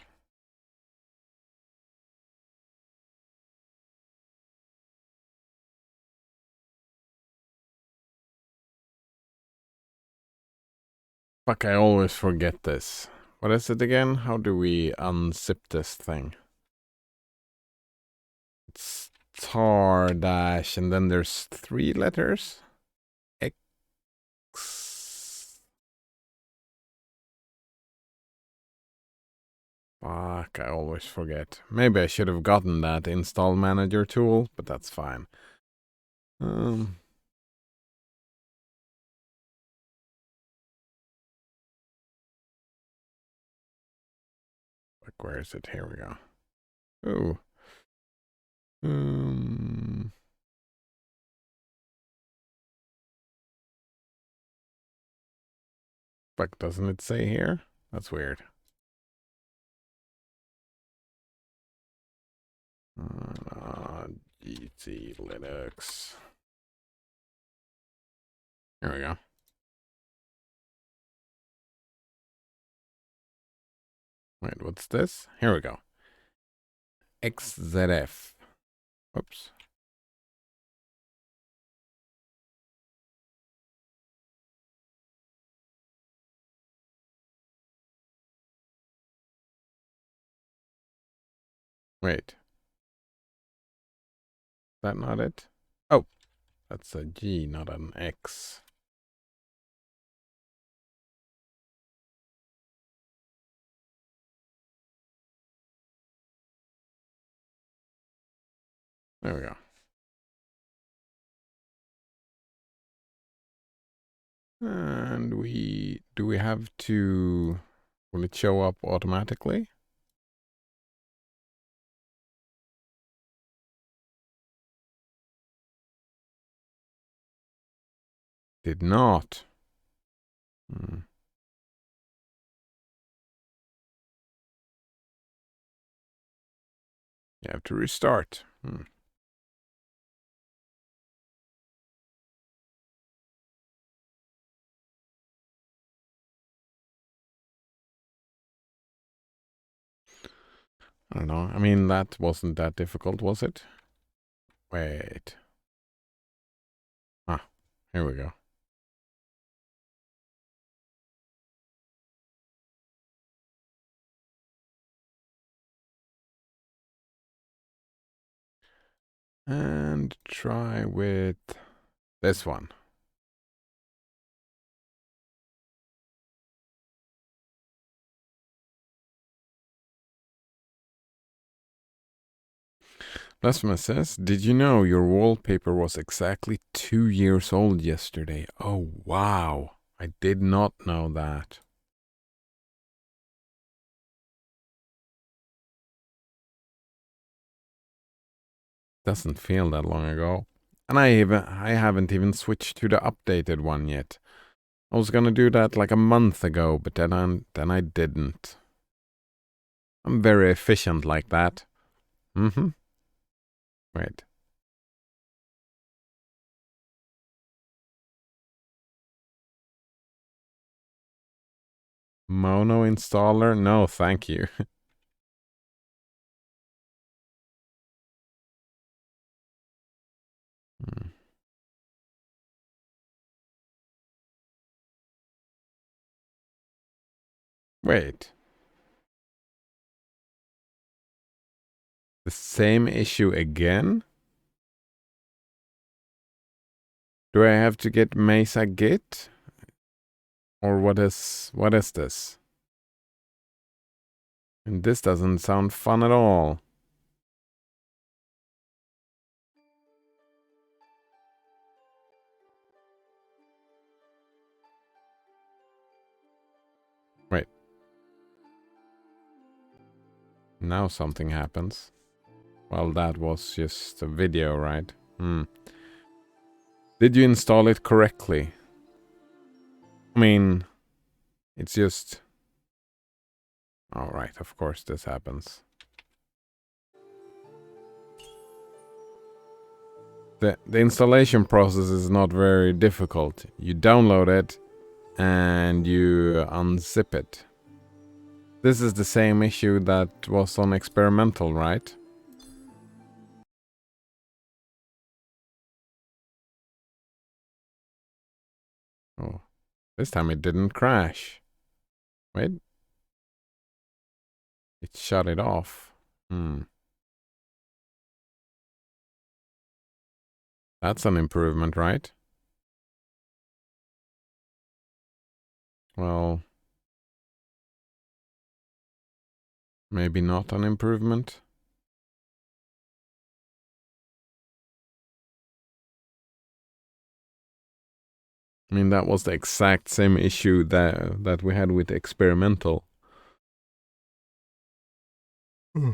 Fuck, I always forget this. What is it again? How do we unzip this thing? It's tar dash, and then there's 3 letters. X. Fuck, I always forget. Maybe I should have gotten that install manager tool, but that's fine. Like, where is it? Here we go. Ooh. Fuck, doesn't it say here? That's weird. GT Linux. Here we go. Wait, what's this? Here we go. XZF. Oops. Wait. Is that not it? Oh, that's a G, not an X. There we go. And do we have to, will it show up automatically? Did not. Hmm. You have to restart. Hmm. I don't know. I mean, that wasn't that difficult, was it? Wait. Ah, here we go. And try with this one. Blasphemous says, did you know your wallpaper was exactly 2 years old yesterday? Oh, wow. I did not know that. Doesn't feel that long ago. And I haven't even switched to the updated one yet. I was gonna do that like a month ago, but then I didn't. I'm very efficient like that. Mm-hmm. Wait. Mono installer? No, thank you. Hmm. Wait. The same issue again? Do I have to get Mesa Git? Or what is this? And this doesn't sound fun at all. Wait. Now something happens. Well, that was just a video, right? Hmm. Did you install it correctly? I mean, it's just... Alright, of course this happens. The installation process is not very difficult. You download it and you unzip it. This is the same issue that was on experimental, right? Oh, this time it didn't crash. Wait. It shut it off. Hmm. That's an improvement, right? Well, maybe not an improvement. I mean, that was the exact same issue that we had with experimental. Hmm.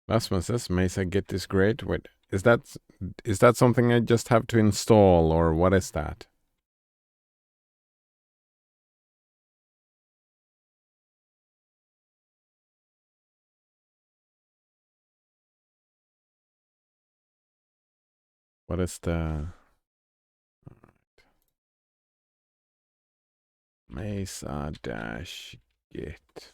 Last one says, Mesa Git is great. Wait, is that something I just have to install, or what is that? What is the Mesa dash Git?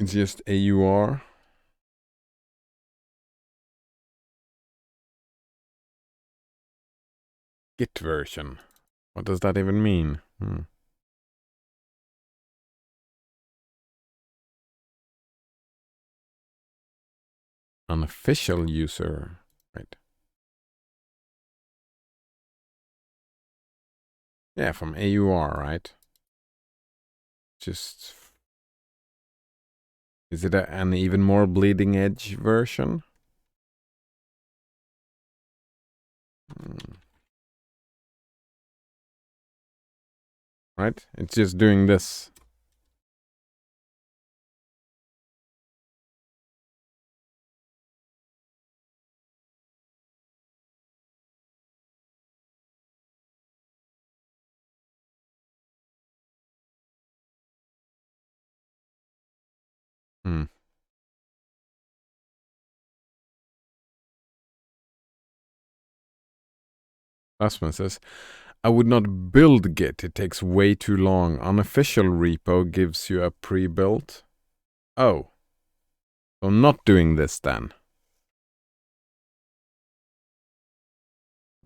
It's just AUR. Git version. What does that even mean? Unofficial user. Right. Yeah, from AUR, right? Just... Is it an even more bleeding edge version? Right? It's just doing this. Asman says, I would not build Git. It takes way too long. Unofficial repo gives you a pre-built. Oh. So not doing this then.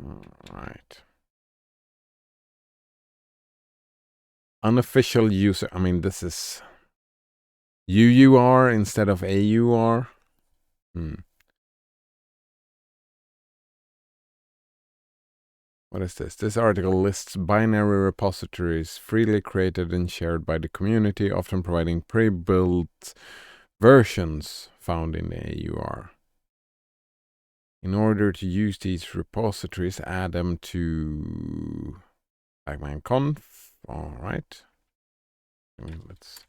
All right. Unofficial user. I mean, this is UUR instead of AUR. What is this? This article lists binary repositories freely created and shared by the community, often providing pre-built versions found in the AUR. In order to use these repositories, add them to conf. All right. Let's.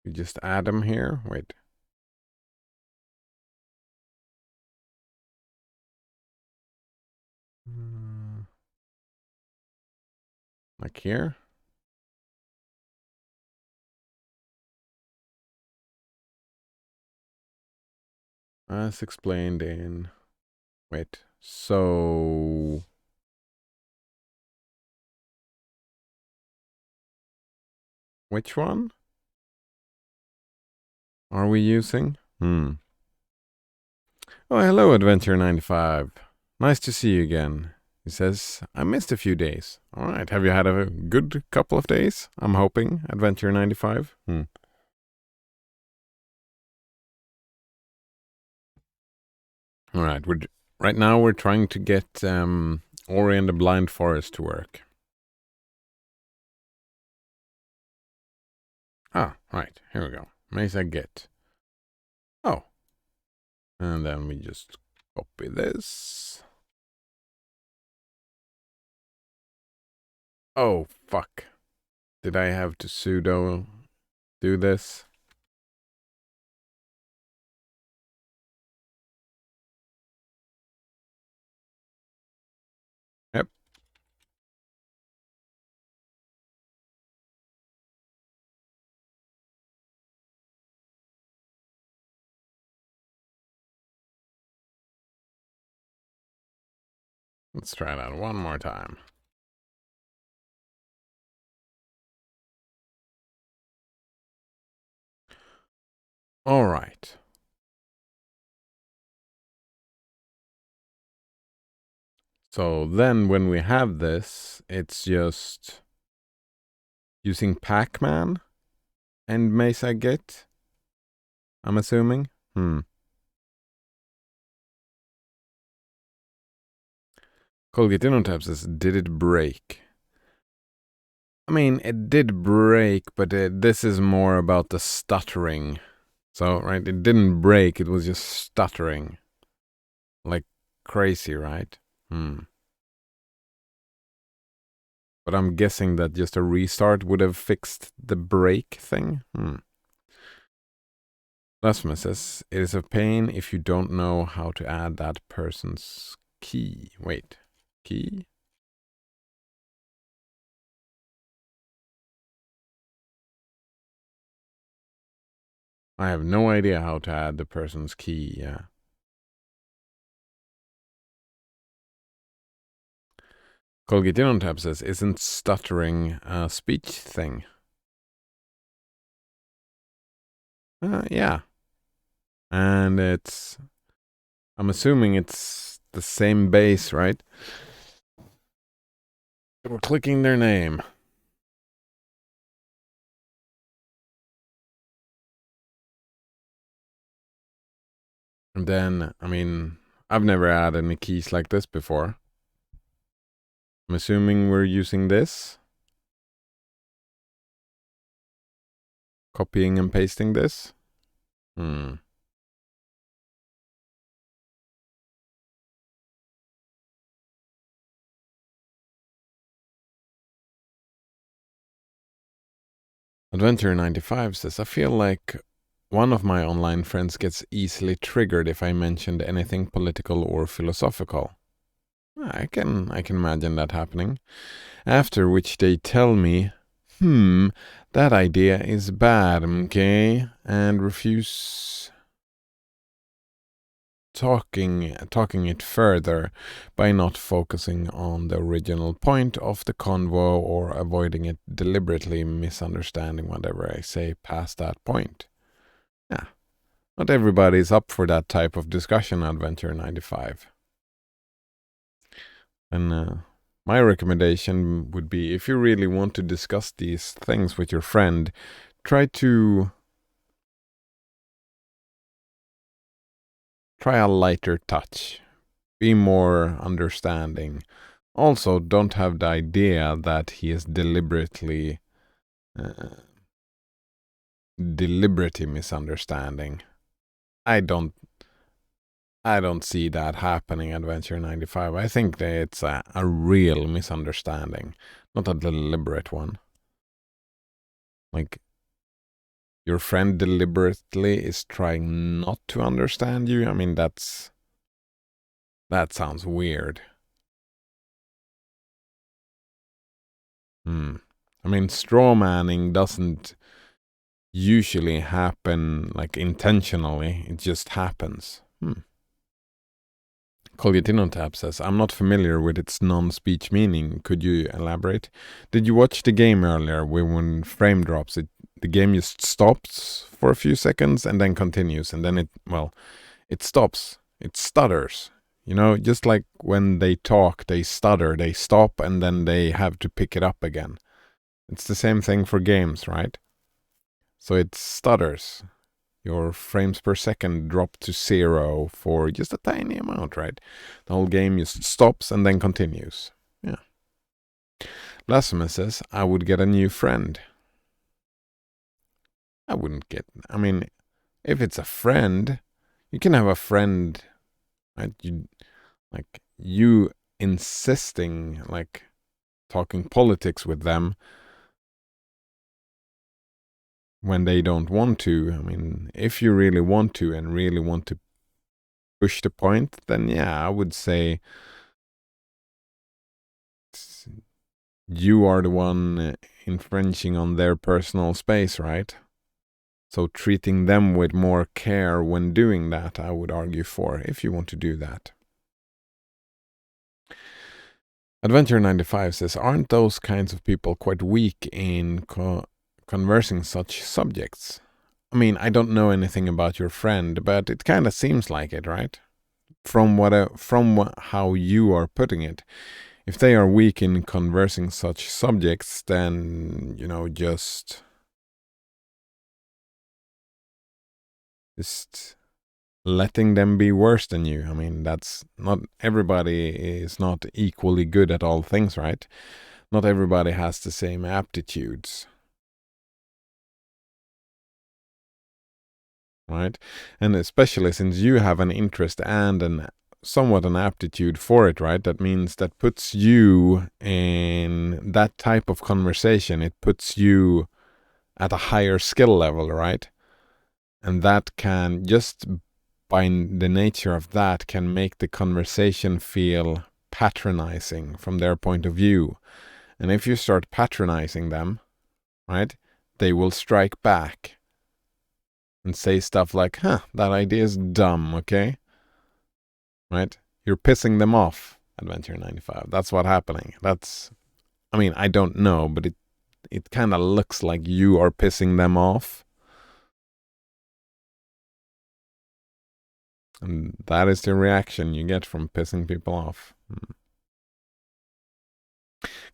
We just add them here. Wait. Like here. As explained in. Wait. So. Which one are we using? Oh, hello, Adventure95. Nice to see you again. He says, I missed a few days. All right. Have you had a good couple of days? I'm hoping, Adventure95. All right. Right now we're trying to get Ori and the Blind Forest to work. Ah, right. Here we go. Mesa Git. Oh. And then we just copy this. Oh, fuck. Did I have to sudo do this? Yep. Let's try that one more time. All right. So then when we have this, it's just using Pacman and Mesa Git, I'm assuming. Colgate InnoTab says, did it break? I mean, it did break, but this is more about the stuttering. So, right, it didn't break, it was just stuttering. Like crazy, right? But I'm guessing that just a restart would have fixed the break thing. Lasma says, it is a pain if you don't know how to add that person's key. Wait, key? I have no idea how to add the person's key, yeah. Colgate on tab says, isn't stuttering a speech thing? Yeah. And I'm assuming it's the same base, right? We're clicking their name. And then, I mean, I've never added any keys like this before. I'm assuming we're using this. Copying and pasting this. Adventure 95 says, I feel like one of my online friends gets easily triggered if I mentioned anything political or philosophical. I can imagine that happening. After which they tell me, that idea is bad, okay? And refuse talking it further by not focusing on the original point of the convo or avoiding it, deliberately misunderstanding whatever I say past that point. Yeah, not everybody's up for that type of discussion, Adventure 95. And my recommendation would be, if you really want to discuss these things with your friend, try a lighter touch. Be more understanding. Also, don't have the idea that he is deliberately misunderstanding. I don't see that happening, Adventure 95. I think that it's a real misunderstanding, not a deliberate one. Like, your friend deliberately is trying not to understand you. I mean, that sounds weird. I mean, straw manning doesn't usually happen like intentionally. It just happens. Colgatino Tab says, I'm not familiar with its non-speech meaning. Could you elaborate? Did you watch the game earlier when frame drops? The game just stops for a few seconds and then continues. And then it stops. It stutters. You know, just like when they talk, they stutter, they stop, and then they have to pick it up again. It's the same thing for games, right? So it stutters. Your frames per second drop to 0 for just a tiny amount, right? The whole game just stops and then continues. Yeah. Blasphemous says, I would get a new friend. I wouldn't get... I mean, if it's a friend, you can have a friend... Right? You insisting, like, talking politics with them when they don't want to. I mean, if you really want to and really want to push the point, then yeah, I would say you are the one infringing on their personal space, right? So treating them with more care when doing that, I would argue for, if you want to do that. Adventure 95 says, aren't those kinds of people quite weak in conversing such subjects? I mean, I don't know anything about your friend, but it kind of seems like it, right? From how you are putting it. If they are weak in conversing such subjects, then, just letting them be worse than you. I mean, that's not everybody is not equally good at all things, right? Not everybody has the same aptitudes, right? And especially since you have an interest and somewhat an aptitude for it, right? That means that puts you in that type of conversation. It puts you at a higher skill level, right? And that can, just by the nature of that, can make the conversation feel patronizing from their point of view. And if you start patronizing them, right, they will strike back. and say stuff like, huh, that idea is dumb, okay? Right? You're pissing them off, Adventure 95. That's what's happening. I don't know, but it kind of looks like you are pissing them off. And that is the reaction you get from pissing people off.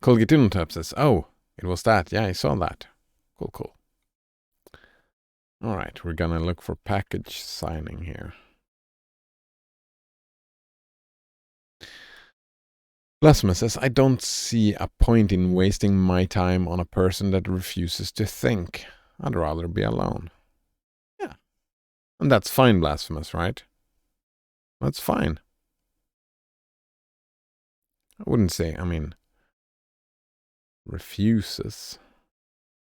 Colgate Unotap says, oh, it was that. Yeah, I saw that. Cool. All right, we're gonna look for package signing here. Blasphemous says, I don't see a point in wasting my time on a person that refuses to think. I'd rather be alone. Yeah. And that's fine, Blasphemous, right? That's fine. I wouldn't say, refuses.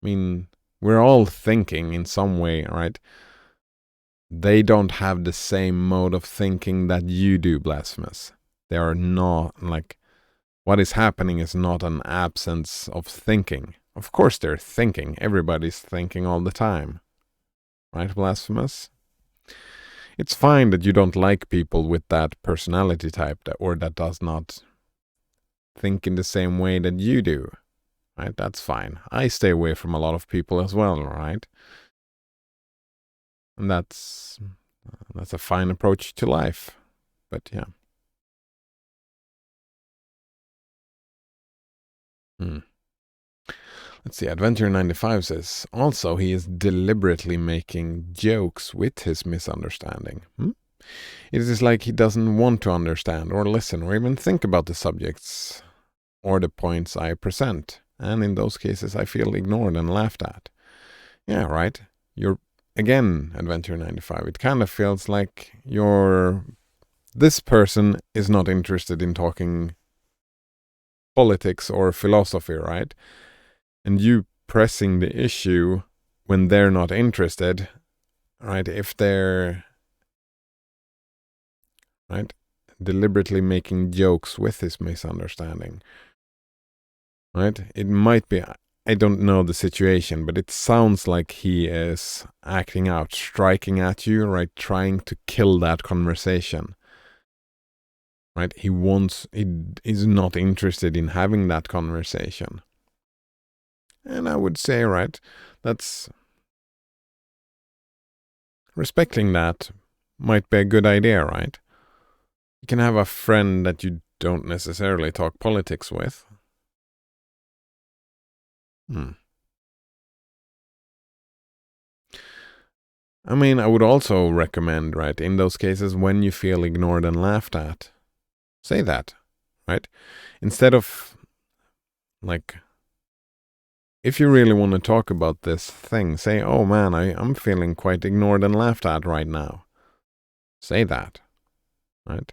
We're all thinking in some way, right? They don't have the same mode of thinking that you do, Blasphemous. They are not, what is happening is not an absence of thinking. Of course they're thinking. Everybody's thinking all the time. Right, Blasphemous? It's fine that you don't like people with that personality type that does not think in the same way that you do. Right? That's fine. I stay away from a lot of people as well, right? And that's a fine approach to life. But yeah. Let's see, Adventure 95 says, also he is deliberately making jokes with his misunderstanding. It is like he doesn't want to understand or listen or even think about the subjects or the points I present. And in those cases I feel ignored and laughed at. Yeah, right. Again, Adventure 95, it kind of feels like this person is not interested in talking politics or philosophy, right? And you pressing the issue when they're not interested, right? If they're, right, deliberately making jokes with this misunderstanding, right? It might be, I don't know the situation, but it sounds like he is acting out, striking at you, right? Trying to kill that conversation, right? He is not interested in having that conversation. And I would say, right, that's respecting that might be a good idea, right? You can have a friend that you don't necessarily talk politics with. I would also recommend, right, in those cases when you feel ignored and laughed at, say that, right? Instead of, if you really want to talk about this thing, say, oh man, I'm feeling quite ignored and laughed at right now. Say that, right?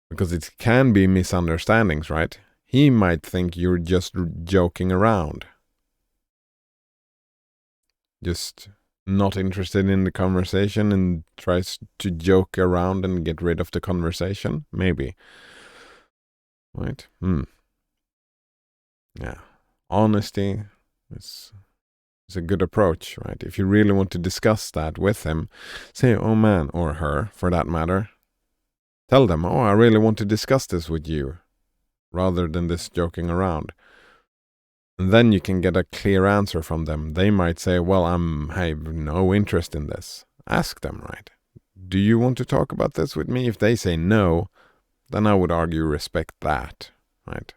Because it can be misunderstandings, right? He might think you're just joking around. Just not interested in the conversation and tries to joke around and get rid of the conversation. Maybe. Right? Yeah. Honesty is a good approach, right? If you really want to discuss that with him, say, oh man, or her, for that matter. Tell them, oh, I really want to discuss this with you, rather than this joking around. And then you can get a clear answer from them. They might say, well, I have no interest in this. Ask them, right? Do you want to talk about this with me? If they say no, then I would argue respect that, right?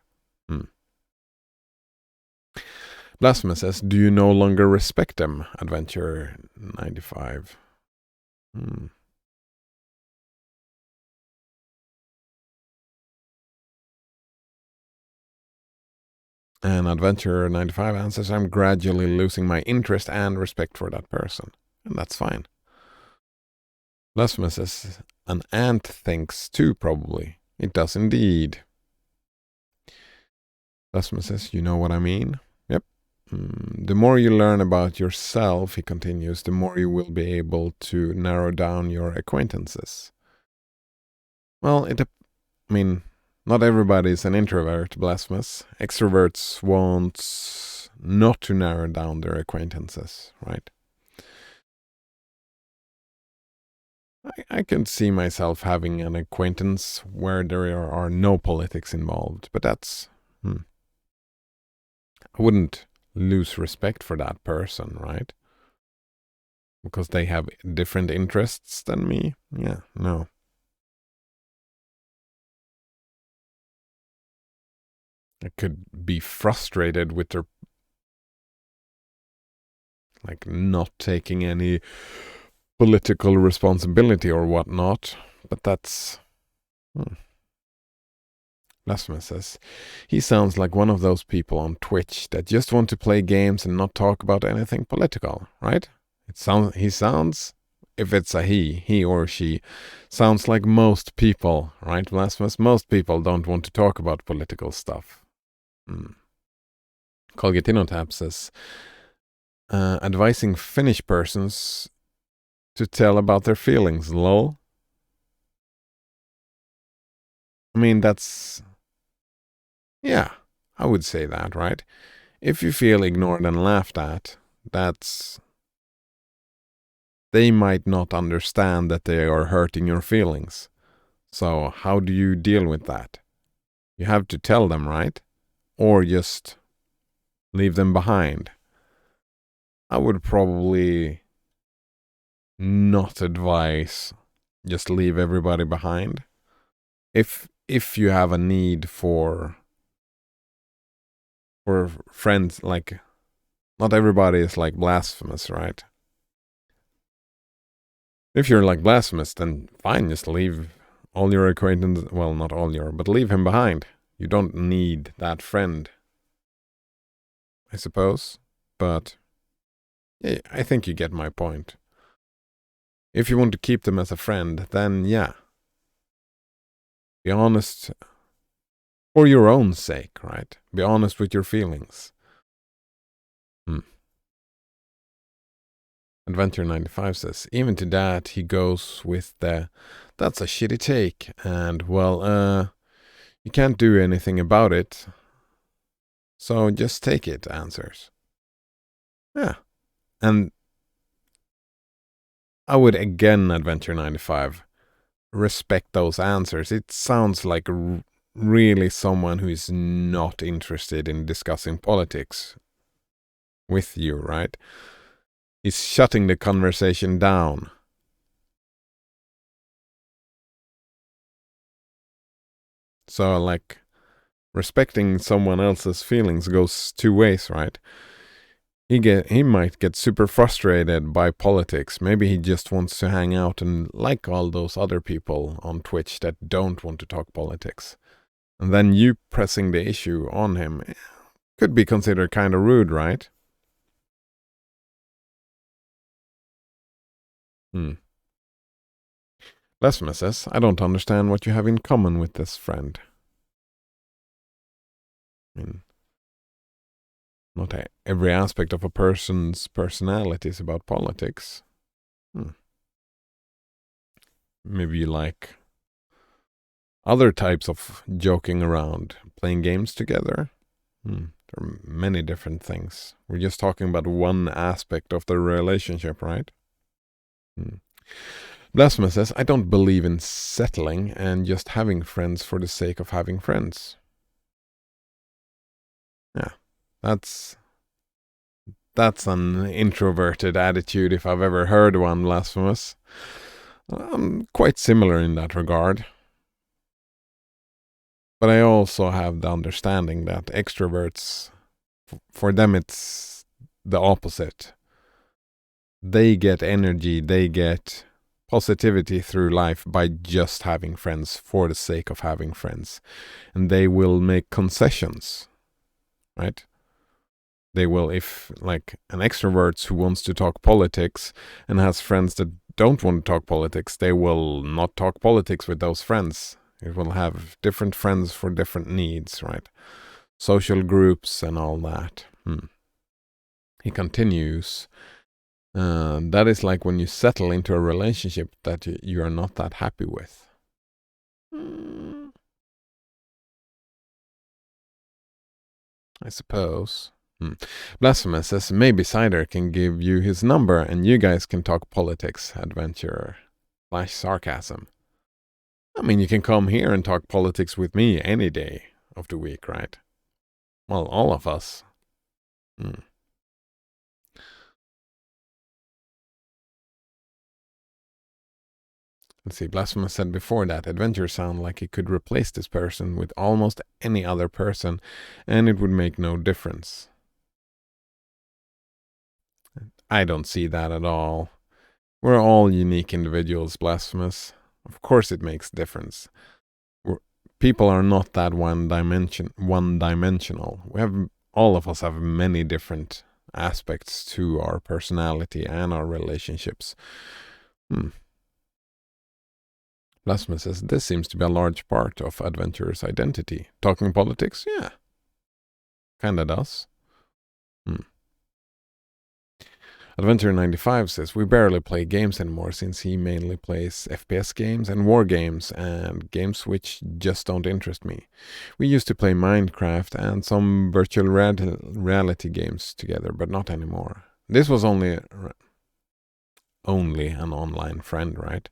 Blasphemous says, do you no longer respect them? Adventure 95. And Adventure 95 answers, I'm gradually losing my interest and respect for that person. And that's fine. Blasphemous says, an ant thinks too, probably. It does indeed. Blasphemous says, you know what I mean? Yep. The more you learn about yourself, he continues, the more you will be able to narrow down your acquaintances. Well, not everybody is an introvert, Blasphemous. Extroverts want not to narrow down their acquaintances, right? I can see myself having an acquaintance where there are no politics involved, but that's. I wouldn't lose respect for that person, right? Because they have different interests than me. Yeah, no. I could be frustrated with their like not taking any political responsibility or whatnot, but that's. Blasphemous says, he sounds like one of those people on Twitch that just want to play games and not talk about anything political, right? He sounds, if it's a he or she, sounds like most people, right? Blasphemous, most people don't want to talk about political stuff. Colgetinotab says, advising Finnish persons to tell about their feelings, lol. I mean, that's. Yeah, I would say that, right? If you feel ignored and laughed at, that's. They might not understand that they are hurting your feelings. So, how do you deal with that? You have to tell them, right? Or just leave them behind. I would probably not advise just leave everybody behind. If you have a need for friends, like not everybody is like Blasphemous, right? If you're like Blasphemous, then fine, just leave all your acquaintances, well, not all your, but leave him behind. You don't need that friend, I suppose. But yeah, I think you get my point. If you want to keep them as a friend, then yeah. Be honest for your own sake, right? Be honest with your feelings. Adventure 95 says, even to that, he goes with the, that's a shitty take, and, well, you can't do anything about it, so just take it, answers. Yeah. And I would again, Adventure 95, respect those answers. It sounds like really someone who is not interested in discussing politics with you, right? He's shutting the conversation down. So, like, respecting someone else's feelings goes two ways, right? He might get super frustrated by politics. Maybe he just wants to hang out and like all those other people on Twitch that don't want to talk politics. And then you pressing the issue on him could be considered kind of rude, right? Blasphemous says, I don't understand what you have in common with this friend. I mean, not every aspect of a person's personality is about politics. Maybe you like other types of joking around, playing games together. There are many different things. We're just talking about one aspect of the relationship, right? Blasphemous says, I don't believe in settling and just having friends for the sake of having friends. Yeah, that's an introverted attitude if I've ever heard one, Blasphemous. I'm quite similar in that regard. But I also have the understanding that extroverts, for them it's the opposite. They get energy, they get positivity through life by just having friends for the sake of having friends. And they will make concessions, right? They will, if like an extrovert who wants to talk politics and has friends that don't want to talk politics, they will not talk politics with those friends. It will have different friends for different needs, right? Social groups and all that. He continues, that is like when you settle into a relationship that you are not that happy with. I suppose. Blasphemous says, maybe Cider can give you his number and you guys can talk politics, adventurer. Flash sarcasm. I mean, you can come here and talk politics with me any day of the week, right? Well, all of us. Hmm. Let's see, Blasphemous said before that adventure sound like it could replace this person with almost any other person and it would make no difference. I don't see that at all. We're all unique individuals, Blasphemous. Of course it makes difference. People are not that one-dimensional. All of us have many different aspects to our personality and our relationships. Blasphemous says this seems to be a large part of adventurer's identity. Talking politics? Yeah. Kinda does. Adventure 95 says we barely play games anymore since he mainly plays FPS games and war games and games which just don't interest me. We used to play Minecraft and some virtual reality games together, but not anymore. This was only an online friend, right?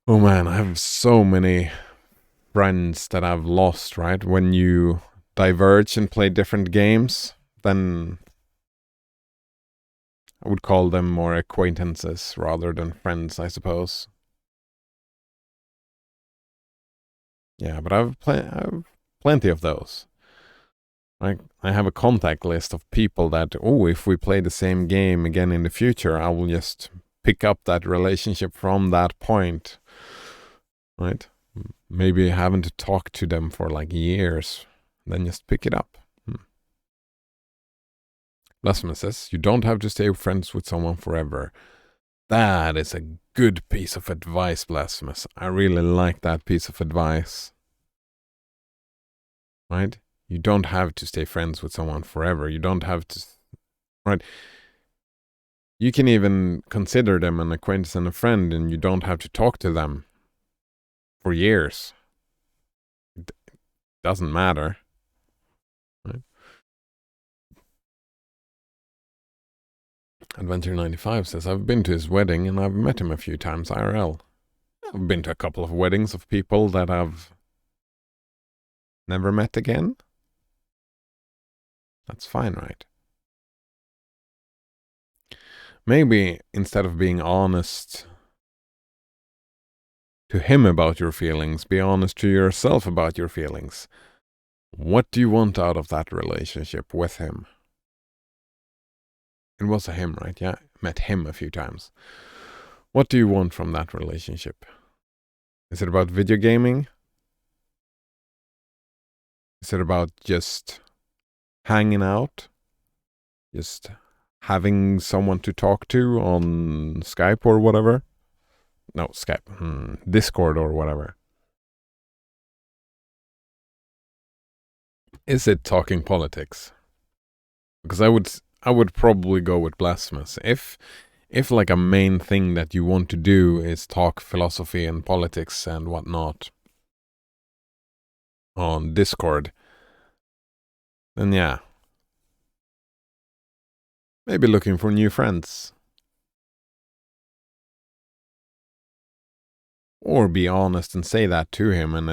Oh man, I have so many friends that I've lost, right? When you diverge and play different games, then I would call them more acquaintances rather than friends, I suppose. Yeah, but I've plenty of those. I have a contact list of people that, if we play the same game again in the future, I will just pick up that relationship from that point. Right? Maybe having to talk to them for like years, then just pick it up. Blasphemous says, you don't have to stay friends with someone forever. That is a good piece of advice, Blasphemous. I really like that piece of advice. Right? You don't have to stay friends with someone forever. You don't have to. Right? You can even consider them an acquaintance and a friend, and you don't have to talk to them for years. It doesn't matter. Right? Adventure 95 says, I've been to his wedding and I've met him a few times IRL. I've been to a couple of weddings of people that I've never met again. That's fine, right? Maybe instead of being honest to him about your feelings, be honest to yourself about your feelings. What do you want out of that relationship with him? It was a him, right? Yeah, met him a few times. What do you want from that relationship? Is it about video gaming? Is it about just hanging out? Just having someone to talk to on Skype or whatever? No, Skype. Discord or whatever. Is it talking politics? Because I would probably go with Blasphemous. If like a main thing that you want to do is talk philosophy and politics and whatnot on Discord, then yeah. Maybe looking for new friends. Or be honest and say that to him, and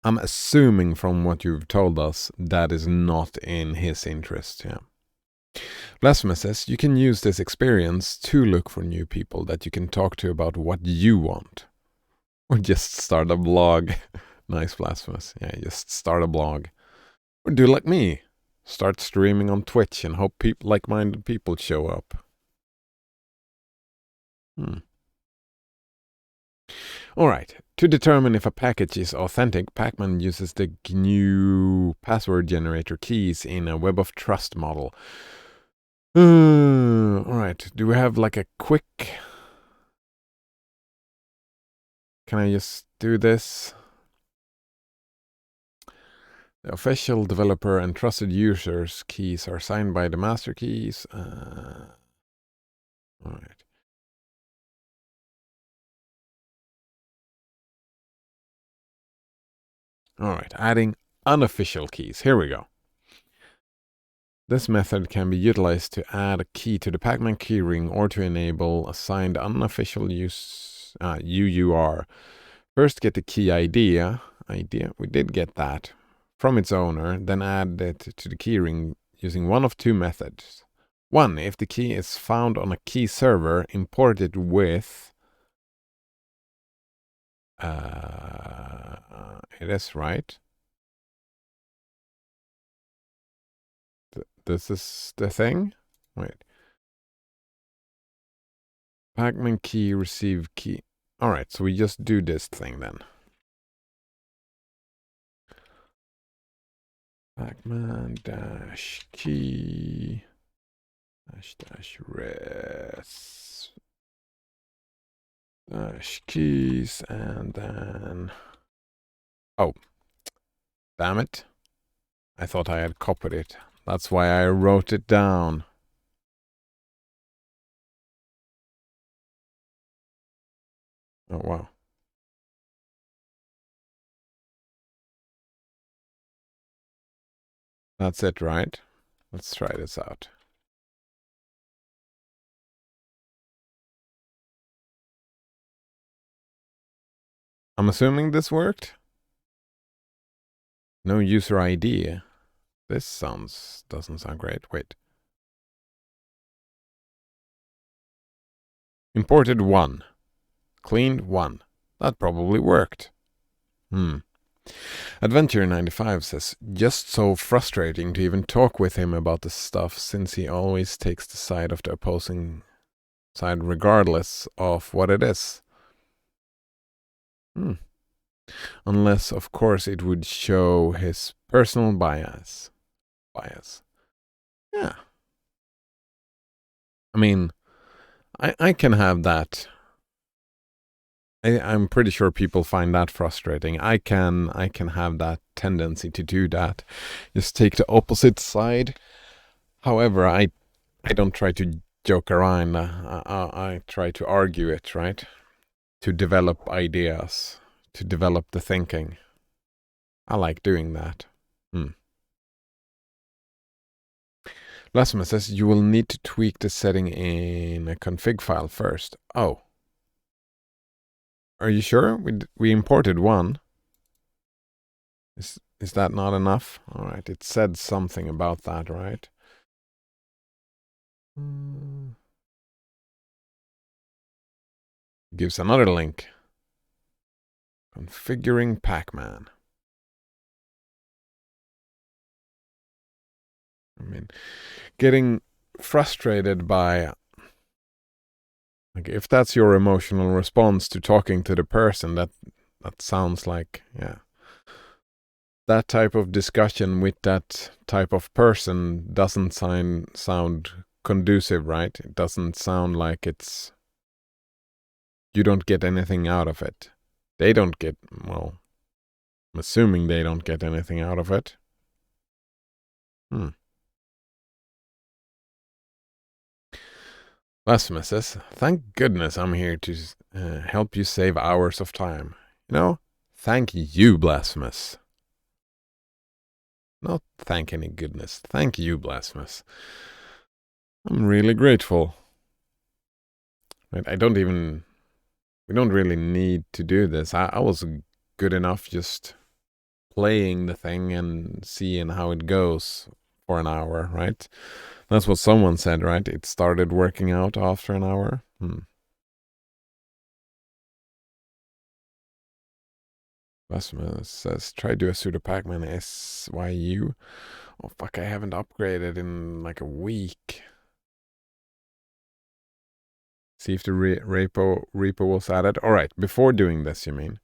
I'm assuming from what you've told us that is not in his interest, yeah. Blasphemous says you can use this experience to look for new people that you can talk to about what you want. Or just start a blog. Nice, Blasphemous. Yeah, just start a blog. Or do like me. Start streaming on Twitch and hope like-minded people show up. Alright, to determine if a package is authentic, Pacman uses the GNU password generator keys in a Web of Trust model. Alright, do we have like a quick... Can I just do this? The official developer and trusted users keys are signed by the master keys. Alright. Alright, adding unofficial keys. Here we go. This method can be utilized to add a key to the Pacman keyring or to enable assigned unofficial use UUR. First get the key idea, we did get that, from its owner, then add it to the keyring using one of two methods. One, if the key is found on a key server, import it with... it is right. This is the thing? Wait. Pacman key, receive key. Alright, so we just do this thing then. Pacman dash key dash res dash keys, and then... Oh, damn it. I thought I had copied it. That's why I wrote it down. Oh, wow. That's it, right? Let's try this out. I'm assuming this worked? No user ID. This doesn't sound great. Wait. Imported 1. Cleaned 1. That probably worked. Adventure 95 says, just so frustrating to even talk with him about this stuff, since he always takes the side of the opposing side regardless of what it is. Unless, of course, it would show his personal bias. Yeah. I mean, I can have that. I'm pretty sure people find that frustrating. I can have that tendency to do that. Just take the opposite side. However, I don't try to joke around. I try to argue it, right? To develop ideas, to develop the thinking. I like doing that. Lasma says you will need to tweak the setting in a config file first. Oh. Are you sure? We imported 1. Is that not enough? All right, it said something about that, right? Gives another link. Configuring Pacman. I mean, getting frustrated by... Like, if that's your emotional response to talking to the person, that sounds like, yeah. That type of discussion with that type of person doesn't sound conducive, right? It doesn't sound like it's... You don't get anything out of it. They don't get... Well, I'm assuming they don't get anything out of it. Blasphemous says, thank goodness I'm here to help you save hours of time. You know, thank you, Blasphemous. Not thank any goodness. Thank you, Blasphemous. I'm really grateful. We don't really need to do this. I was good enough just playing the thing and seeing how it goes for an hour, right? That's what someone said, right? It started working out after an hour. Rasmus says, try do a sudo Pacman SYU. Oh, fuck, I haven't upgraded in like a week. See if the repo was added. All right, before doing this, you mean?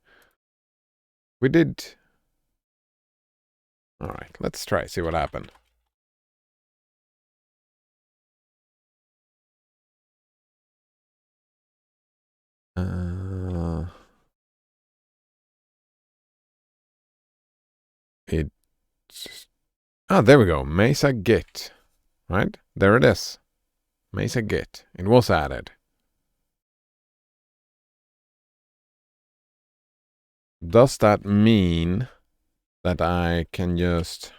We did. All right, let's try, see what happened. There we go. Mesa Git. Right? There it is. Mesa Git. It was added. Does that mean that I can just...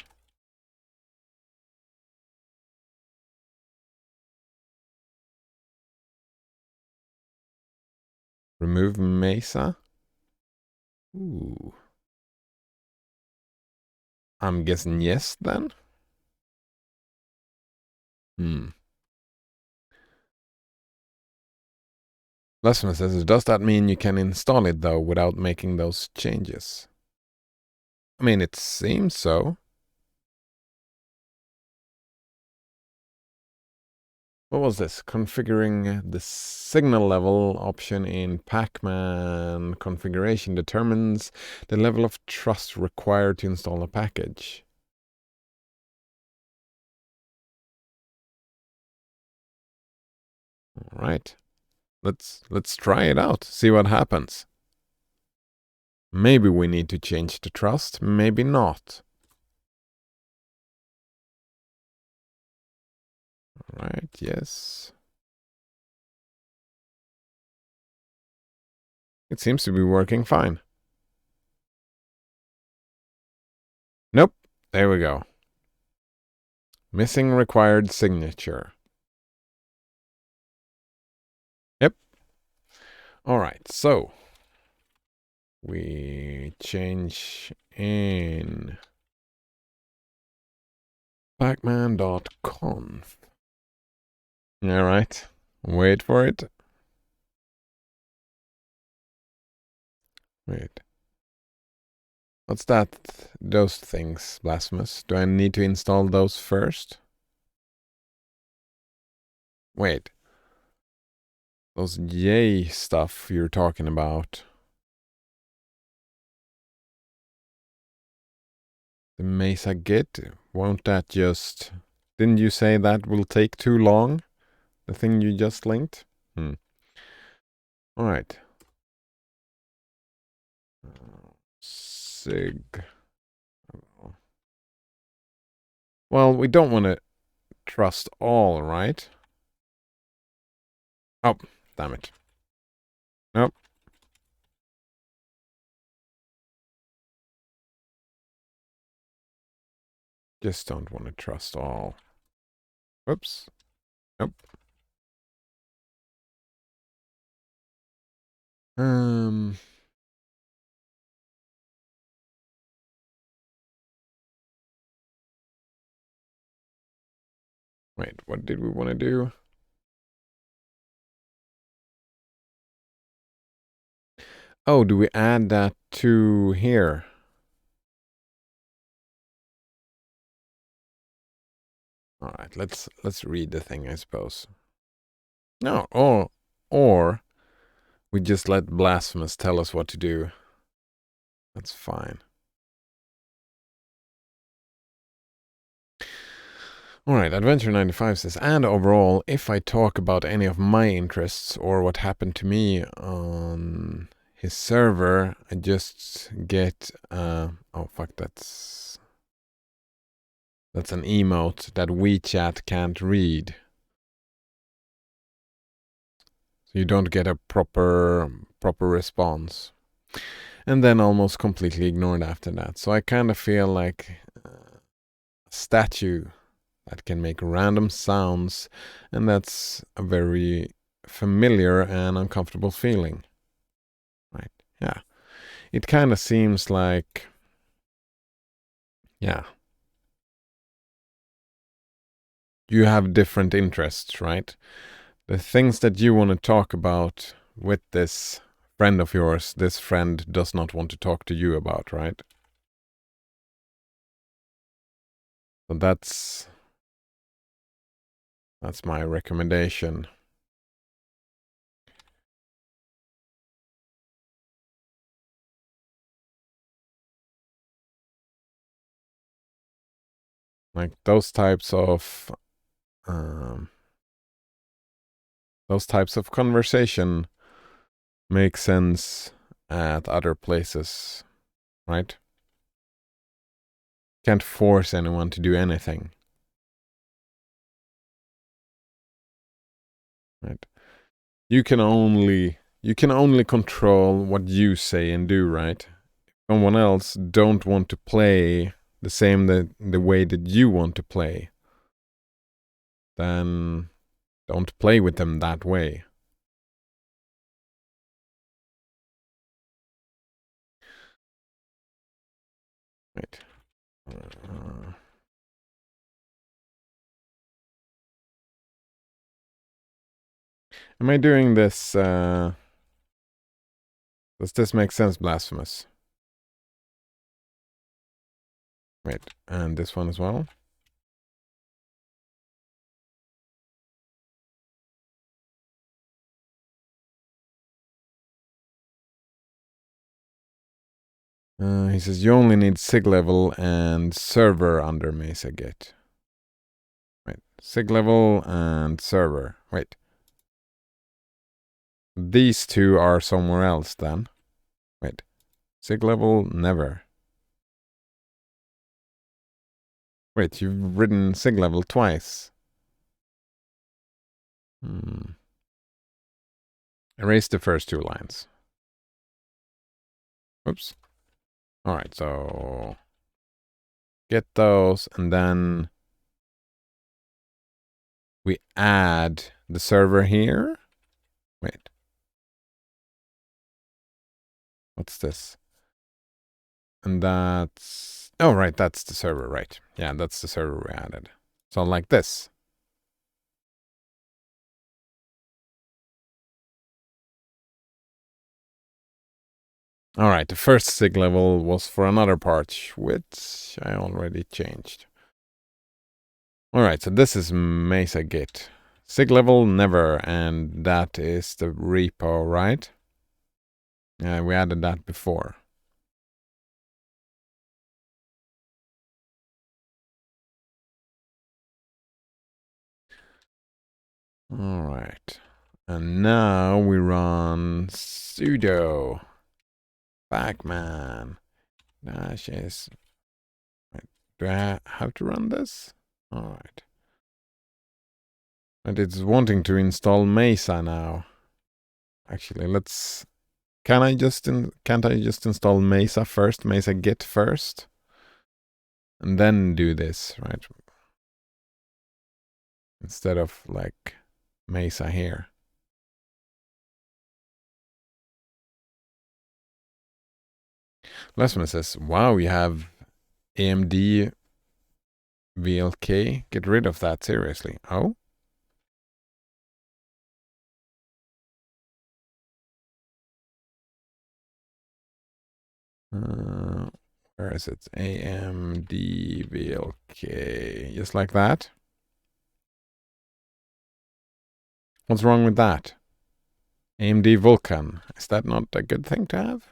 Remove Mesa? Ooh. I'm guessing yes then? Lesman says, does that mean you can install it though without making those changes? I mean, it seems so. What was this? Configuring the signal level option in Pacman configuration determines the level of trust required to install a package. All right. Let's try it out. See what happens. Maybe we need to change the trust, maybe not. All right, yes. It seems to be working fine. Nope. There we go. Missing required signature. Yep. All right, so we change in pacman.conf. All right, wait for it. Wait. What's that? Those things, Blasphemous. Do I need to install those first? Wait. Those yay stuff you're talking about. The Mesa Git, won't that just... Didn't you say that will take too long? The thing you just linked? Alright. Sig. Well, we don't want to trust all, right? Oh, damn it. Nope. Just don't want to trust all. Whoops. Nope. Wait, what did we want to do? Oh, do we add that to here? All right, let's read the thing, I suppose. No, or we just let Blasphemous tell us what to do. That's fine. Alright, Adventure95 says, and overall, if I talk about any of my interests or what happened to me on his server, I just get, oh fuck, that's an emote that WeChat can't read. So you don't get a proper response. And then almost completely ignored after that. So I kind of feel like a statue that can make random sounds, and that's a very familiar and uncomfortable feeling. Right? Yeah. It kind of seems like, yeah, you have different interests, right? The things that you want to talk about with this friend of yours, this friend does not want to talk to you about, right? So that's my recommendation. Like those types of conversation make sense at other places, right? Can't force anyone to do anything. Right? You can only control what you say and do, right? If someone else don't want to play the way that you want to play, then don't play with them that way. Wait. Am I doing this? Does this make sense, Blasphemous? Wait, and this one as well? He says you only need sig level and server under Mesa Git. Wait, sig level and server. Wait. These two are somewhere else then. Wait. Sig level, never. Wait, you've written sig level twice. Erase the first two lines. Oops. Alright, so get those, and then we add the server here. Wait. What's this? And that's... Oh, right, that's the server, right. Yeah, that's the server we added. So like this. Alright, the first sig level was for another part, which I already changed. Alright, so this is Mesa Git. Sig level, never, and that is the repo, right? Yeah, we added that before. Alright. And now we run sudo backman dash is. Wait, do I have to run this? Alright. And it's wanting to install Mesa now. Actually, let's... Can't I just install Mesa first? Mesa Git first? And then do this, right? Instead of like Mesa here. Lesman says, wow, you have AMD VLK. Get rid of that, seriously. Oh? Where is it? AMD VLK. Just like that? What's wrong with that? AMD Vulkan. Is that not a good thing to have?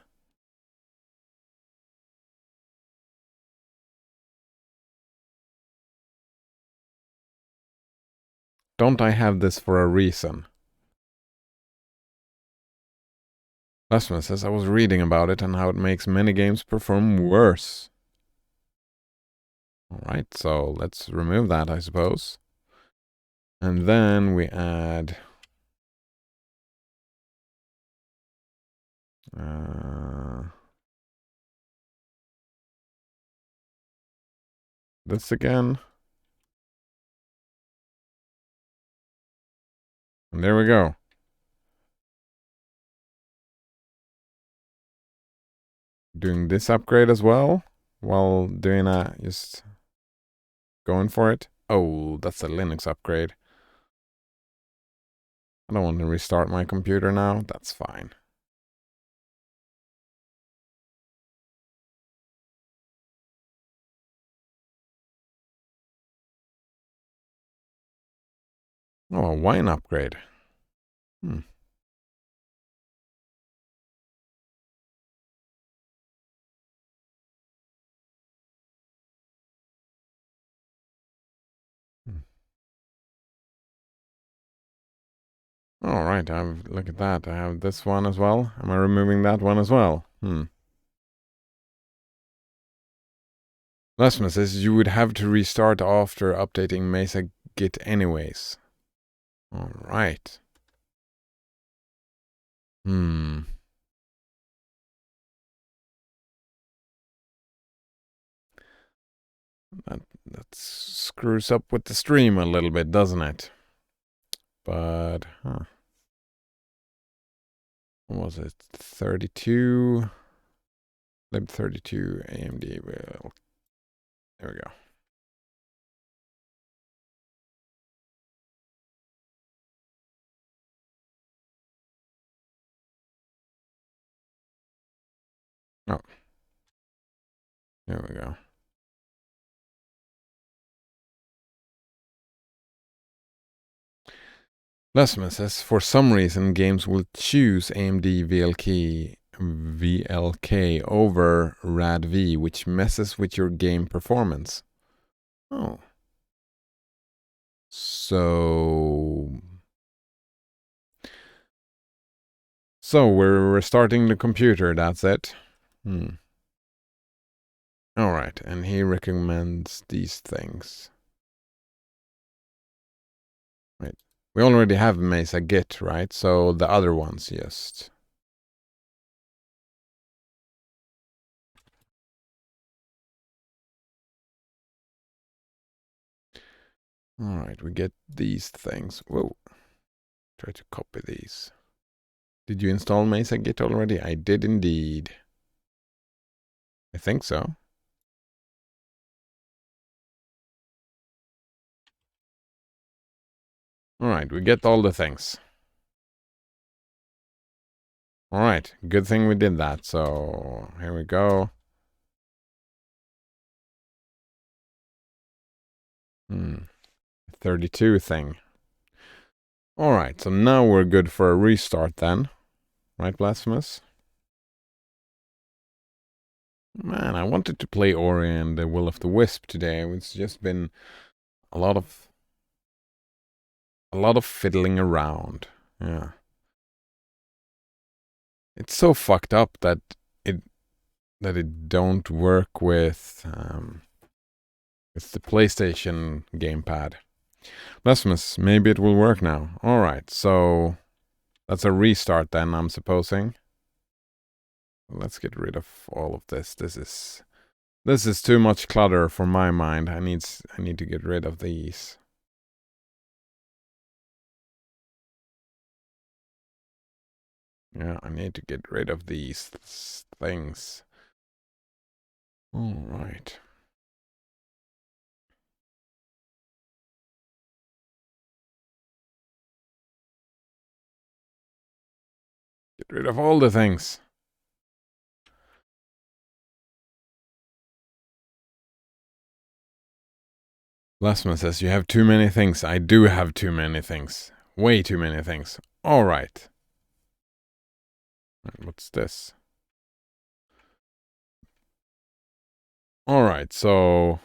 Don't I have this for a reason? Lastman says I was reading about it and how it makes many games perform worse. Alright, so let's remove that, I suppose. And then we add... this again. And there we go. Doing this upgrade as well, while doing just going for it. Oh, that's a Linux upgrade. I don't want to restart my computer now. That's fine. Oh, a wine upgrade. All right, look at that. I have this one as well. Am I removing that one as well? Lasmus says you would have to restart after updating Mesa Git anyways. All right. That screws up with the stream a little bit, doesn't it? But, what was it? 32. lib32 AMD will. There we go. Oh, there we go. Lasman says, for some reason, games will choose AMD VLK over RADV, which messes with your game performance. Oh. So we're restarting the computer, that's it. All right, and he recommends these things. Right. We already have Mesa Git, right? So the other ones just. All right, we get these things. Whoa. Try to copy these. Did you install Mesa Git already? I did indeed. I think so. All right, we get all the things. All right, good thing we did that. So here we go. 32 thing. All right, so now we're good for a restart then. Right, Blasphemous? Man, I wanted to play Ori and the Will of the Wisp today. It's just been a lot of fiddling around. Yeah. It's so fucked up that it don't work with the PlayStation gamepad. Blasphemous, maybe it will work now. All right, so that's a restart then, I'm supposing. Let's get rid of all of this. This is too much clutter for my mind. I need to get rid of these. Yeah, I need to get rid of these things. All right. Get rid of all the things. Lasman says, you have too many things. I do have too many things. Way too many things. All right. What's this? All right, so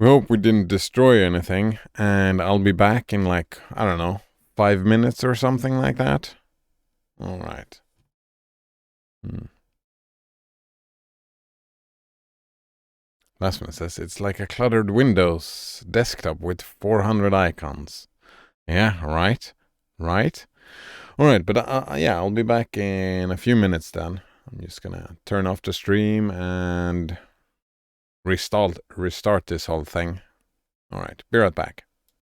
we hope we didn't destroy anything, and I'll be back in like, I don't know, 5 minutes or something like that. All right. Last one says it's like a cluttered Windows desktop with 400 icons. Yeah, right. All right, but yeah, I'll be back in a few minutes then. I'm just gonna turn off the stream and restart this whole thing. All right, be right back.